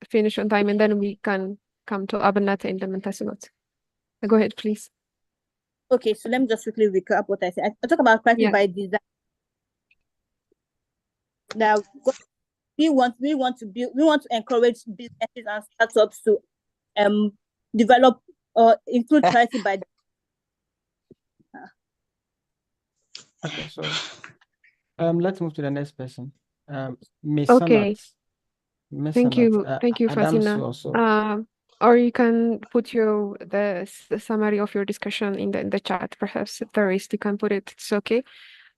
finish on time, and then we can come to Abernathy and then Tassimot. Go ahead, please. Okay, so let me just quickly recap what I said. I talk about privacy by design. Now we want to encourage businesses and startups to develop or include privacy by Okay, so let's move to the next person. Miss Okay. Sanat. Miss Thank you. Sanat, Thank you, Fasina. also. Or you can put the summary of your discussion in the chat, perhaps. If there is, you can put it. It's okay.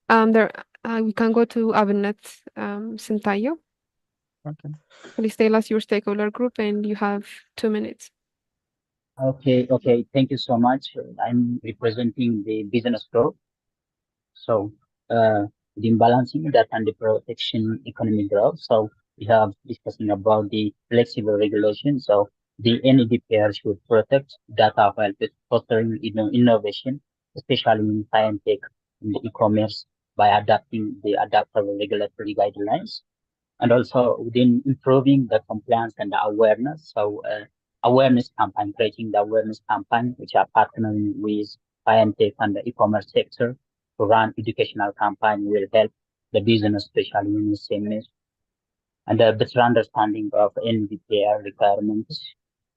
We can go to Abernat Sintayo. Okay. Please tell us your stakeholder group, and you have 2 minutes. Okay. Thank you so much. I'm representing the business group. So, the imbalancing that and the protection economic growth. So we have discussing about the flexible regulation. So the NEDPR should protect data while fostering innovation, especially in science tech and e-commerce by adapting the adaptable regulatory guidelines, and also within improving the compliance and the awareness. So awareness campaign, creating the awareness campaign, which are partnering with science tech and the e-commerce sector to run educational campaign will help the business, especially in SMEs. and a better understanding of NDPR requirements,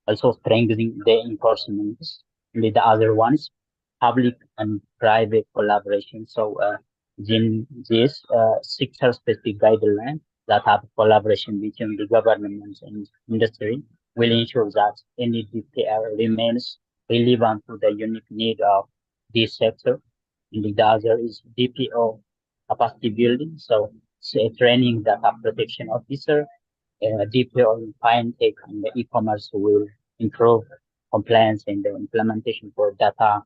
also strengthening the enforcement. And the other one is public and private collaboration. So these sector-specific guidelines that have collaboration between the government and industry will ensure that NDPR remains relevant to the unique need of this sector. And the other is DPO capacity building. So training data protection officer, DPO in fintech and the e-commerce will improve compliance and the implementation for data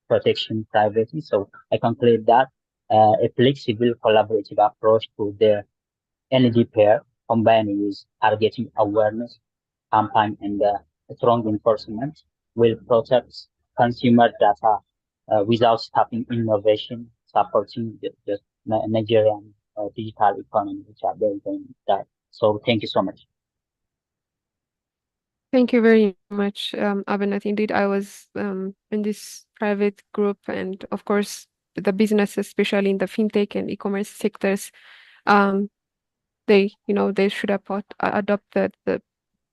protection privacy. So I conclude that a flexible collaborative approach to the energy pair combined with targeting awareness campaign and strong enforcement will protect consumer data without stopping innovation, supporting the Nigerian digital economy, which are built on that. So thank you so much. Thank you very much, Abinat. Indeed, I was in this private group, and of course, the businesses, especially in the fintech and e-commerce sectors, they should adopt the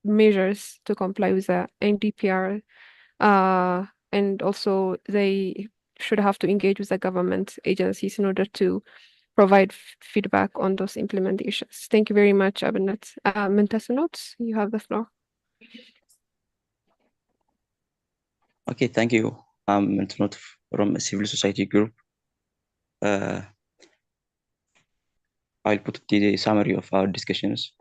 measures to comply with the NDPR, and also they should have to engage with the government agencies in order to provide feedback on those implementations. Thank you very much, Abinat. Muntasinot, you have the floor. Okay, thank you. I'm Muntasinot from a civil society group. I'll put the summary of our discussions.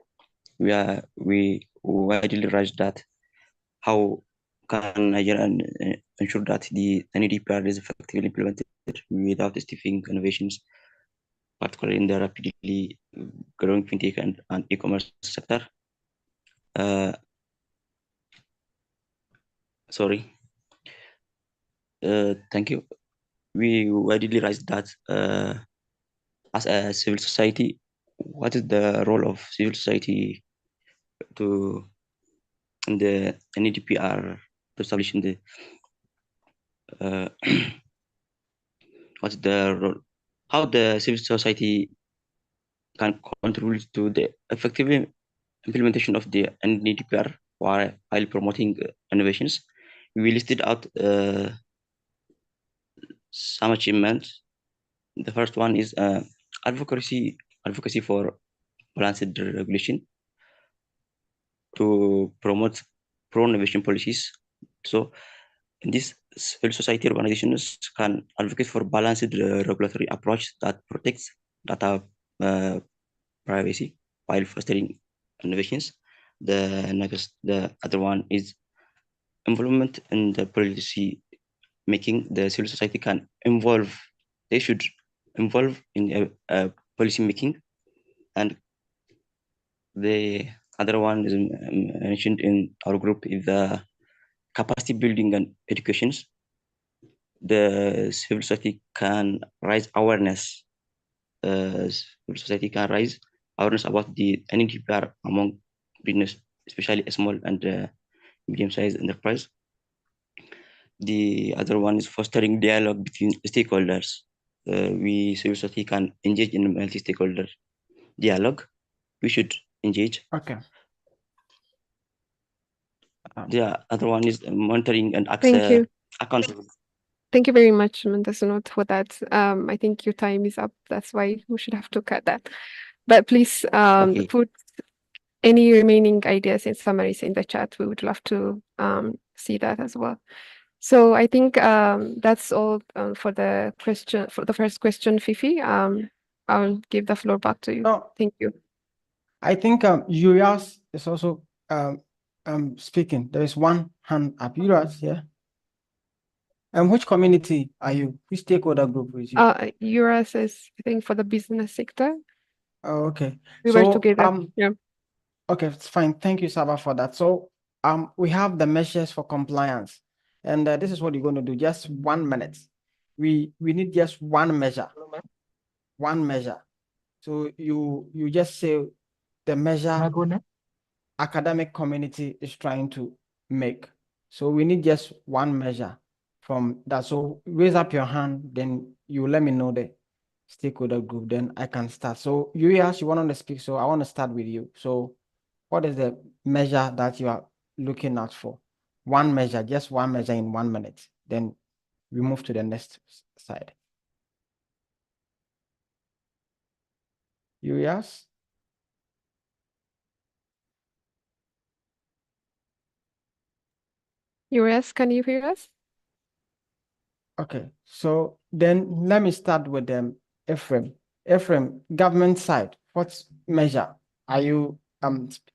We widely raised that how can Nigeria ensure that the NDPR is effectively implemented without stifling innovations, particularly in the rapidly growing fintech and e-commerce sector. Thank you. We widely raised that as a civil society, what is the role of civil society in the NDPR to establish in the what's the role, how the civil society can contribute to the effective implementation of the NDPR while promoting innovations. We listed out some achievements. The first one is advocacy for balanced regulation to promote pro-innovation policies. So these civil society organizations can advocate for balanced regulatory approach that protects data privacy while fostering innovations. The other one is involvement in the policy making. The civil society can they should involve in policy making. And the other one is mentioned in our group is the capacity building and educations. The civil society can raise awareness. Civil society can raise awareness about the NDPR among business, especially small and medium-sized enterprise. The other one is fostering dialogue between stakeholders. We civil society can engage in multi-stakeholder dialogue. We should engage. Okay. The other one is monitoring and Thank you. accountability. Thank you very much, Muntasinot, for that. I think your time is up. That's why we should have to cut that. But please Okay. put any remaining ideas and summaries in the chat. We would love to see that as well. So I think that's all for the first question, Fifi. I'll give the floor back to you. No, Thank you. I think Urias is also speaking. There is one hand up. Urias, yeah. And which community are you? Which stakeholder group is you? Urias is, I think, for the business sector. Oh, okay. We So were together. Yeah. okay, it's fine. Thank you, Saba, for that. So we have the measures for compliance, and this is what you're going to do. Just 1 minute. We need just one measure. One measure. So you just say the measure academic community is trying to make. So we need just one measure from that. So raise up your hand, then you let me know the stakeholder group, then I can start. So you asked, you want to speak, so I want to start with you. So what is the measure that you are looking out for? One measure, just one measure in 1 minute. Then we move to the next side. Urias? Urias, can you hear us? Okay, so then let me start with Ephraim. Ephraim, government side, what measure are you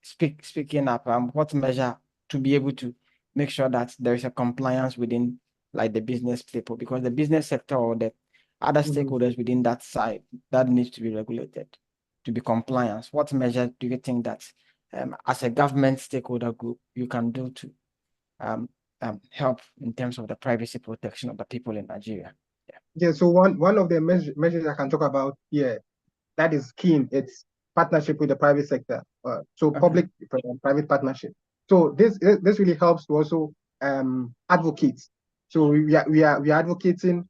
speaking up? What measure to be able to make sure that there is a compliance within like the business people, because the business sector or the other stakeholders within that side that needs to be regulated to be compliant. What measure do you think that as a government stakeholder group you can do to help in terms of the privacy protection of the people in Nigeria? Yeah, so one of the measures I can talk about here that is key, it's partnership with the private sector. So public private partnership. So this really helps to also advocate. So we are advocating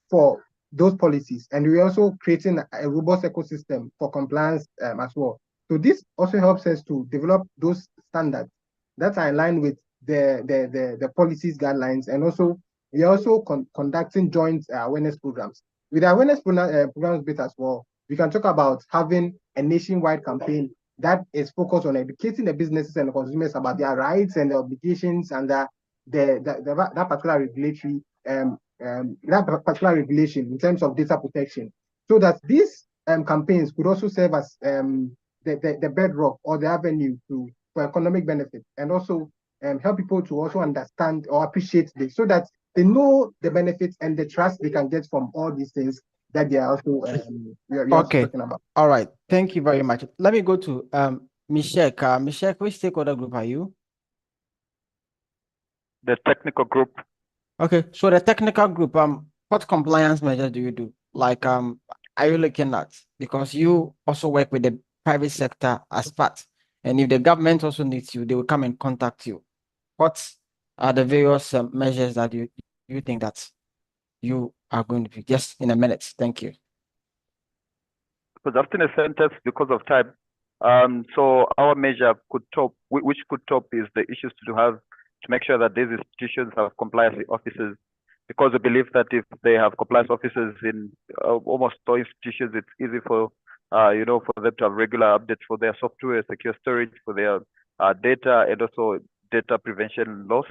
for those policies, and we're also creating a robust ecosystem for compliance as well. So this also helps us to develop those standards that are in line with the policies guidelines, and also we are also conducting joint awareness programs. With awareness programs bit as well, we can talk about having a nationwide campaign that is focused on educating the businesses and the consumers about their rights and their obligations and that particular regulatory that particular regulation in terms of data protection, so that these campaigns could also serve as the bedrock or the avenue for economic benefit, and also help people to also understand or appreciate this, so that they know the benefits and the trust they can get from all these things that they are also also talking about. All right. Thank you very much. Let me go to Michelle. Michelle, which stakeholder group are you? The technical group. Okay, so the technical group, what compliance measures do you do? Like, are you looking at? Because you also work with the private sector as part, and if the government also needs you, they will come and contact you. What are the various measures that you think that you are going to be? Just in a minute. Thank you. Because after a sentence, because of time, so our measure which could top is the issues to make sure that these institutions have compliance officers, because we believe that if they have compliance officers in almost all institutions, it's easy for for them to have regular updates for their software, secure storage for their data, and also data prevention laws,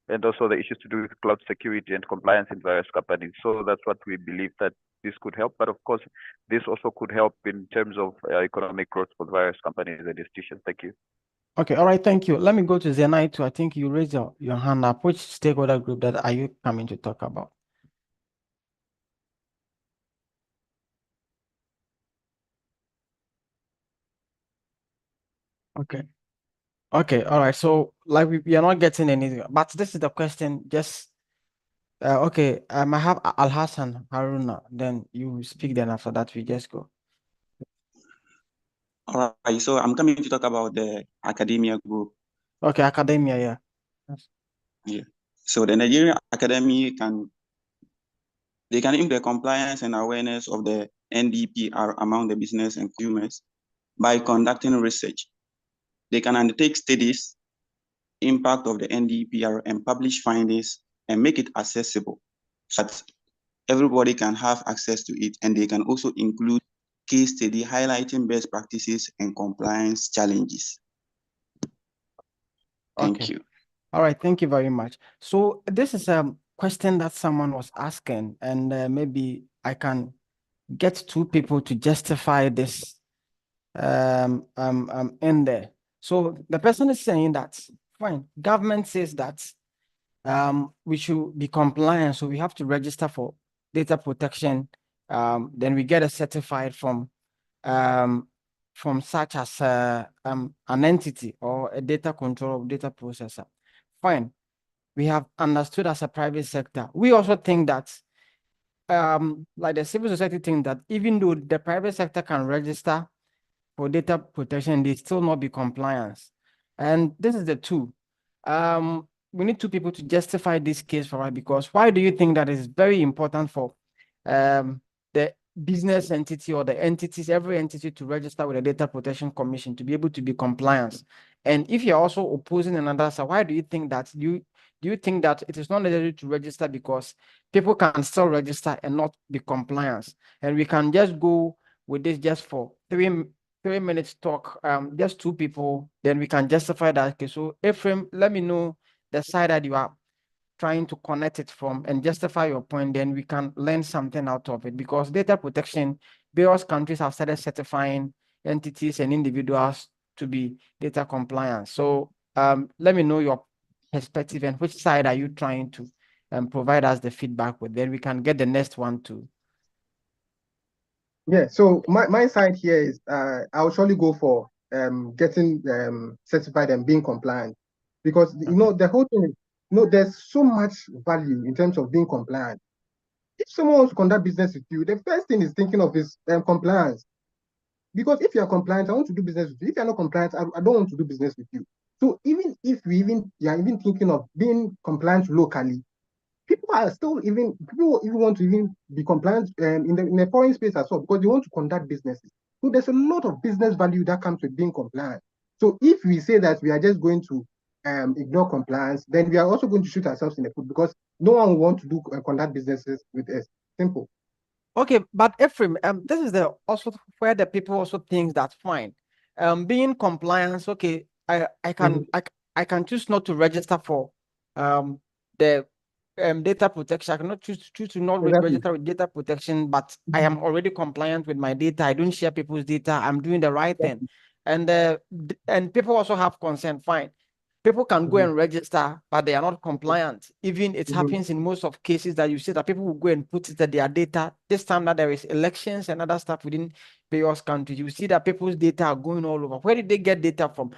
and also the issues to do with cloud security and compliance in various companies. So that's what we believe that this could help. But of course, this also could help in terms of economic growth for various companies and institutions. Thank you. Okay, all right, thank you. Let me go to Zenai too. I think you raised your hand up. Which stakeholder group that are you coming to talk about? Okay. Okay, all right. So like we are not getting anything, but this is the question. Just okay. I have Al Hassan Haruna. Then you speak. Then after that, we just go. All right. So I'm coming to talk about the academia group. Okay, academia. Yeah. Yes. Yeah. So the Nigerian Academy can improve the compliance and awareness of the NDPR among the business and consumers by conducting research. They can undertake studies, impact of the NDPR, and publish findings and make it accessible so that everybody can have access to it. And they can also include case study highlighting best practices and compliance challenges. Thank you. All right, thank you very much. So this is a question that someone was asking, and maybe I can get two people to justify this in there. So the person is saying that, fine, government says that we should be compliant, so we have to register for data protection. Then we get a certified from such as an entity or a data control or data processor. Fine, we have understood as a private sector. We also think that like the civil society think that even though the private sector can register for data protection, they still not be compliance. And this is the two. We need two people to justify this case for us, because why do you think that it's very important for the business entity or the entities, every entity to register with the Data Protection Commission to be able to be compliant. And if you're also opposing another side, why do you think that? Do you think that it is not necessary to register because people can still register and not be compliant? And we can just go with this just for 3 minutes talk, just two people, then we can justify that. Okay, so Ephraim, let me know the side that you are trying to connect it from and justify your point, then we can learn something out of it. Because data protection, various countries have started certifying entities and individuals to be data compliant. So let me know your perspective and which side are you trying to provide us the feedback with, then we can get the next one too. Yeah, so my side here is I'll surely go for getting certified and being compliant, because the whole thing is, there's so much value in terms of being compliant. If someone wants to conduct business with you, the first thing is thinking of is compliance. Because if you are compliant, I want to do business with you. If you're not compliant, I don't want to do business with you. So even if you are even thinking of being compliant locally, people even want to even be compliant in the foreign space as well, because they want to conduct businesses. So there's a lot of business value that comes with being compliant. So if we say that we are just going to ignore compliance, then we are also going to shoot ourselves in the foot, because no one will want to do conduct businesses with us. Simple. Okay, but Ephraim, this is the also where the people also think that's fine. Being compliance, okay, I can choose not to register for the data protection. I cannot choose to not Exactly. register with data protection, but I am already compliant with my data. I don't share people's data. I'm doing the right thing, and people also have consent. Fine. People can go and register, but they are not compliant. Even it happens in most of cases that you see that people will go and put it their data. This time that there is elections and other stuff within various countries, you see that people's data are going all over. Where did they get data from?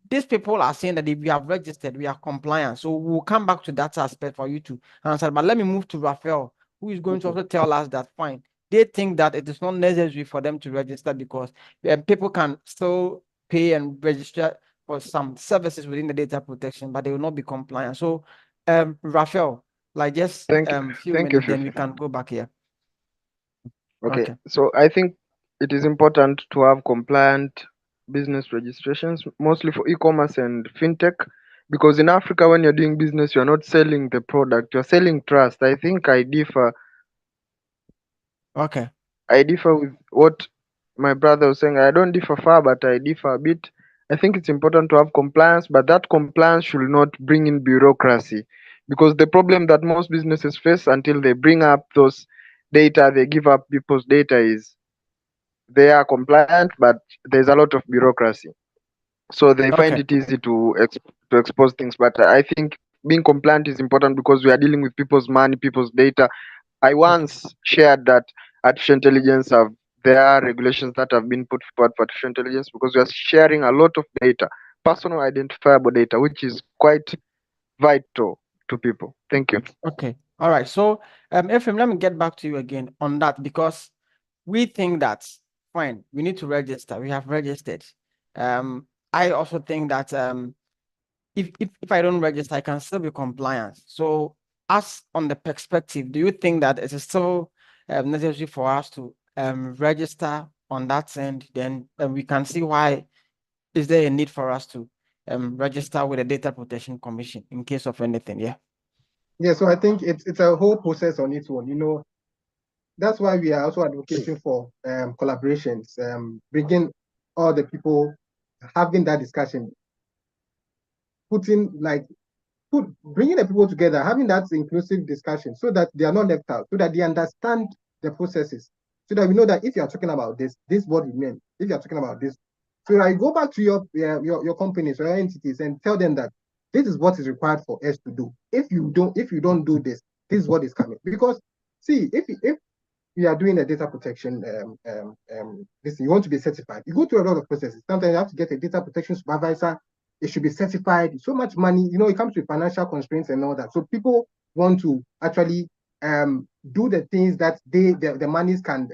These people are saying that if we have registered, we are compliant. So we'll come back to that aspect for you to answer. But let me move to Raphael, who is going to also tell us that fine. They think that it is not necessary for them to register because people can still pay and register for some services within the data protection, but they will not be compliant. So, Raphael, like just Thank you. few Thank you, minutes, then we Fifi. can go back here. Okay, so I think it is important to have compliant business registrations, mostly for e-commerce and fintech, because in Africa, when you're doing business, you're not selling the product, you're selling trust. I think I differ Okay. with what my brother was saying. I don't differ far, but I differ a bit. I think it's important to have compliance, but that compliance should not bring in bureaucracy, because the problem that most businesses face until they bring up those data, they give up people's data, is they are compliant, but there's a lot of bureaucracy. So they find it easy to expose things. But I think being compliant is important because we are dealing with people's money, people's data. I once shared that there are regulations that have been put forward for artificial intelligence, because we are sharing a lot of data, personal identifiable data, which is quite vital to people. Thank you. Okay. All right. So, Ephraim, let me get back to you again on that, because we think that fine, we need to register. We have registered. I also think that if I don't register, I can still be compliant. So, as on the perspective, do you think that it is still necessary for us to register on that end? Then we can see why is there a need for us to register with the Data Protection Commission in case of anything? Yeah. Yeah, so I think it's a whole process on its own. That's why we are also advocating for collaborations, bringing all the people, having that discussion, bringing the people together, having that inclusive discussion, so that they are not left out, so that they understand the processes, so that we know that if you are talking about this is what we mean. If you are talking about this, so I go back to your companies or your entities and tell them that this is what is required for us to do. If you don't do this, this is what is coming. Because see, if we are doing a data protection, you want to be certified, you go through a lot of processes. Sometimes you have to get a data protection supervisor. It should be certified. So much money, it comes with financial constraints and all that. So people want to actually do the things that the monies can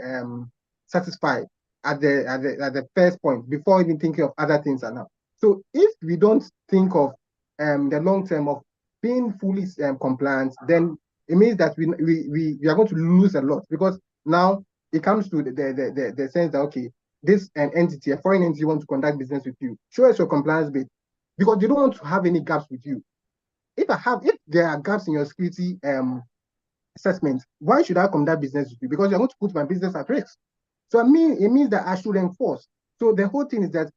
satisfy at the first point, before even thinking of other things are now. So if we don't think of the long term of being fully compliant, then it means that we are going to lose a lot, because now it comes to the sense that, okay, this an entity, a foreign entity, want to conduct business with you. Show us your compliance bit, because they don't want to have any gaps with you. If there are gaps in your security assessment, why should I conduct business with you? Because you're going to put my business at risk. So I mean, it means that I should enforce. So the whole thing is that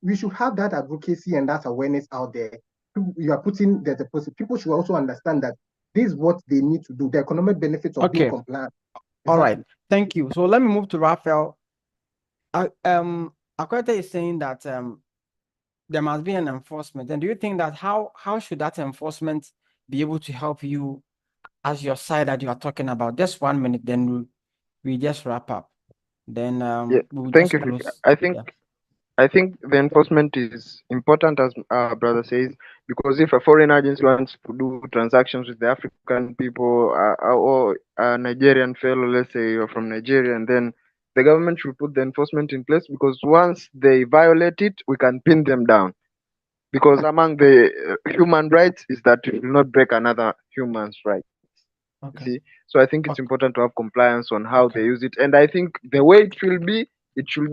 we should have that advocacy and that awareness out there. You are putting the deposit. People should also understand that this is what they need to do. The economic benefits of being Okay. compliant. All right. Exactly. Thank you. So let me move to Raphael. Akwete is saying that there must be an enforcement. And do you think that how should that enforcement be able to help you as your side that you are talking about? Just 1 minute, then we just wrap up. Then Yeah, we'll thank just you. close. I think the enforcement is important, as our brother says, because if a foreign agency wants to do transactions with the African people, or a Nigerian fellow, let's say you're from Nigeria, and then the government should put the enforcement in place, because once they violate it, we can pin them down. Because among the human rights is that you will not break another human's rights. You see, so I think it's important to have compliance on how they use it, and I think the way it should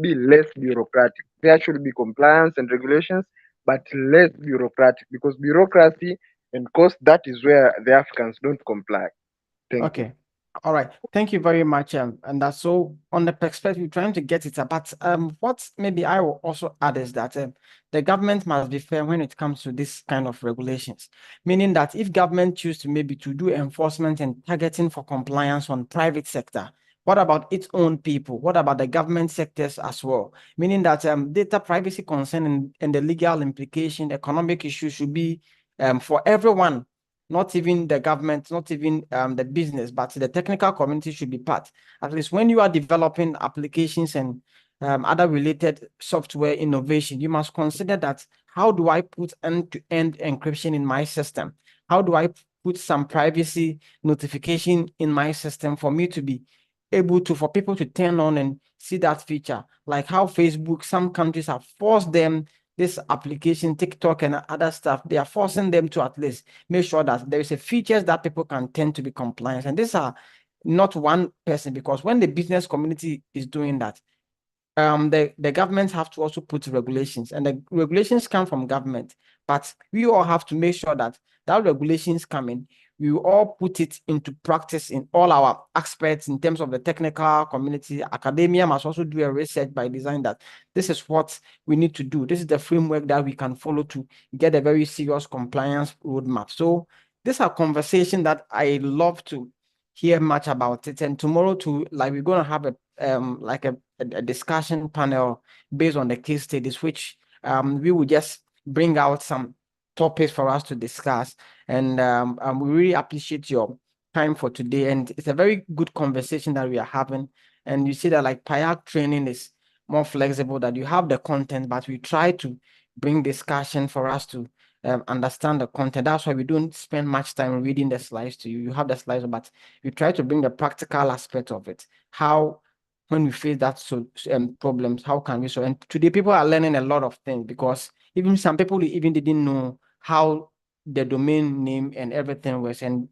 be less bureaucratic. There should be compliance and regulations, but less bureaucratic, because bureaucracy and cost, that is where the Africans don't comply. Thank you. Okay. All right. Thank you very much. And that's so on the perspective, trying to get it. But what maybe I will also add is that the government must be fair when it comes to this kind of regulations. Meaning that if government choose to maybe to do enforcement and targeting for compliance on private sector, what about its own people? What about the government sectors as well? Meaning that data privacy concern and the legal implication, economic issues should be for everyone, not even the government, not even the business, but the technical community should be part. At least when you are developing applications and other related software innovation, you must consider that how do I put end-to-end encryption in my system? How do I put some privacy notification in my system for me to be able to, for people to turn on and see that feature? Like how Facebook, some countries have forced them, this application, TikTok and other stuff, they are forcing them to at least make sure that there is a features that people can tend to be compliant. And these are not one person, because when the business community is doing that, the governments have to also put regulations, and the regulations come from government, but we all have to make sure that regulations come in, we will all put it into practice in all our aspects in terms of the technical community. Academia must also do a research by design that this is what we need to do. This is the framework that we can follow to get a very serious compliance roadmap. So these are conversations that I love to hear much about it. And tomorrow too, like we're gonna have a discussion panel based on the case studies, which we will just bring out some topics for us to discuss. And we really appreciate your time for today. And it's a very good conversation that we are having. And you see that like Payaig training is more flexible, that you have the content, but we try to bring discussion for us to understand the content. That's why we don't spend much time reading the slides to you. You have the slides, but we try to bring the practical aspect of it. How, when we face that problems, how can we solve? And today people are learning a lot of things, because even some people even didn't know how the domain name and everything was. And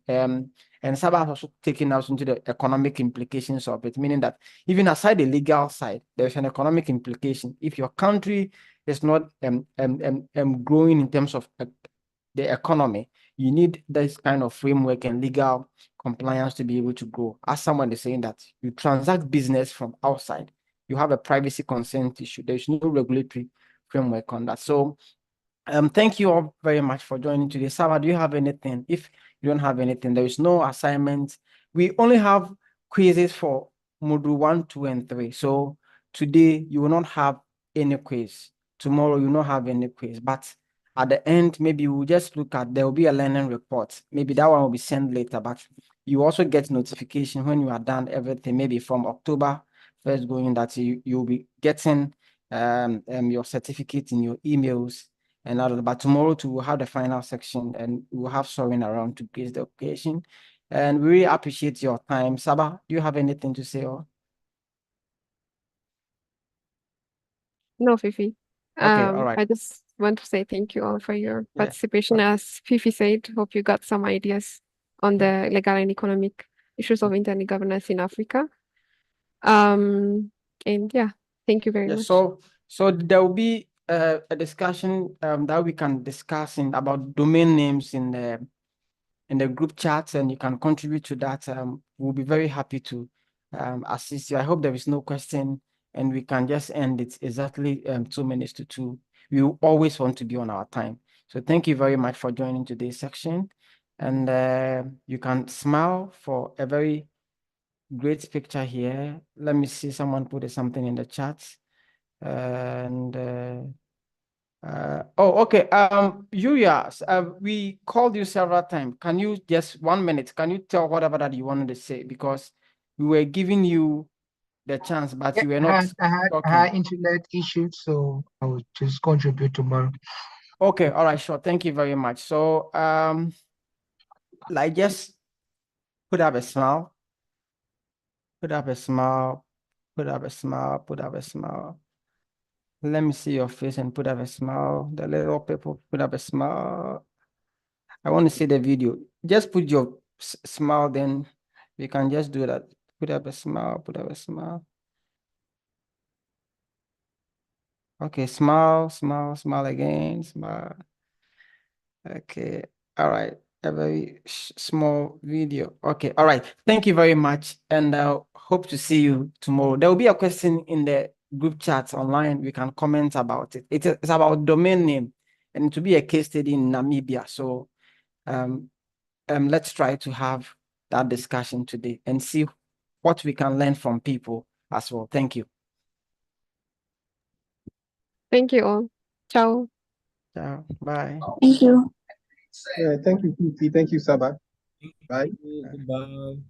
Saba has also taken us into the economic implications of it, meaning that even aside the legal side, there's an economic implication. If your country is not growing in terms of the economy, you need this kind of framework and legal compliance to be able to grow. As someone is saying that you transact business from outside, you have a privacy consent issue. There's no regulatory framework on that. So thank you all very much for joining today. Saba, do you have anything? If you don't have anything, there is no assignment. We only have quizzes for module 1, 2, and 3. So today you will not have any quiz. Tomorrow you will not have any quiz. But at the end, maybe we'll just look at, there will be a learning report. Maybe that one will be sent later, but you also get notification when you are done everything, maybe from October 1st going, that you'll be getting your certificate in your emails and all. But tomorrow too, we'll have the final section, and we'll have soaring around to grace the occasion. And we really appreciate your time. Saba, do you have anything to say? Or No, Fifi. okay, all right. I just want to say thank you all for your Yeah. participation. As Fifi said, hope you got some ideas. on the legal and economic issues of internet governance in Africa. And yeah, thank you very Yeah, much. so there will be a discussion that we can discuss about domain names in the group chat, and you can contribute to that. We'll be very happy to assist you. I hope there is no question, and we can just end it exactly 2 minutes to 2. We will always want to be on our time. So thank you very much for joining today's section, and you can smile for a very great picture here. Let me see, someone put something in the chat. And oh, okay. Yuya, we called you several times. Can you just 1 minute? Can you tell whatever that you wanted to say? Because we were giving you the chance, but Yeah, you were not I talking. had internet issues, so I will just contribute tomorrow. Okay, all right, sure. Thank you very much. So, like, just put up a smile. Put up a smile. Put up a smile. Put up a smile. Let me see your face and put up a smile. The little people, put up a smile. I want to see the video. Just put your smile, then we can just do that. Put up a smile, put up a smile. Okay, smile, smile, smile again, smile. Okay, all right. A very small video. Okay, all right. Thank you very much, and hope to see you tomorrow. There will be a question in the group chat online. We can comment about it. It's about domain name, and to be a case study in Namibia. So, let's try to have that discussion today and see what we can learn from people as well. Thank you. Thank you all. Ciao. Ciao. Bye. Thank you. Yeah, thank you, Kuti. Thank you, Sabah. Bye. Goodbye.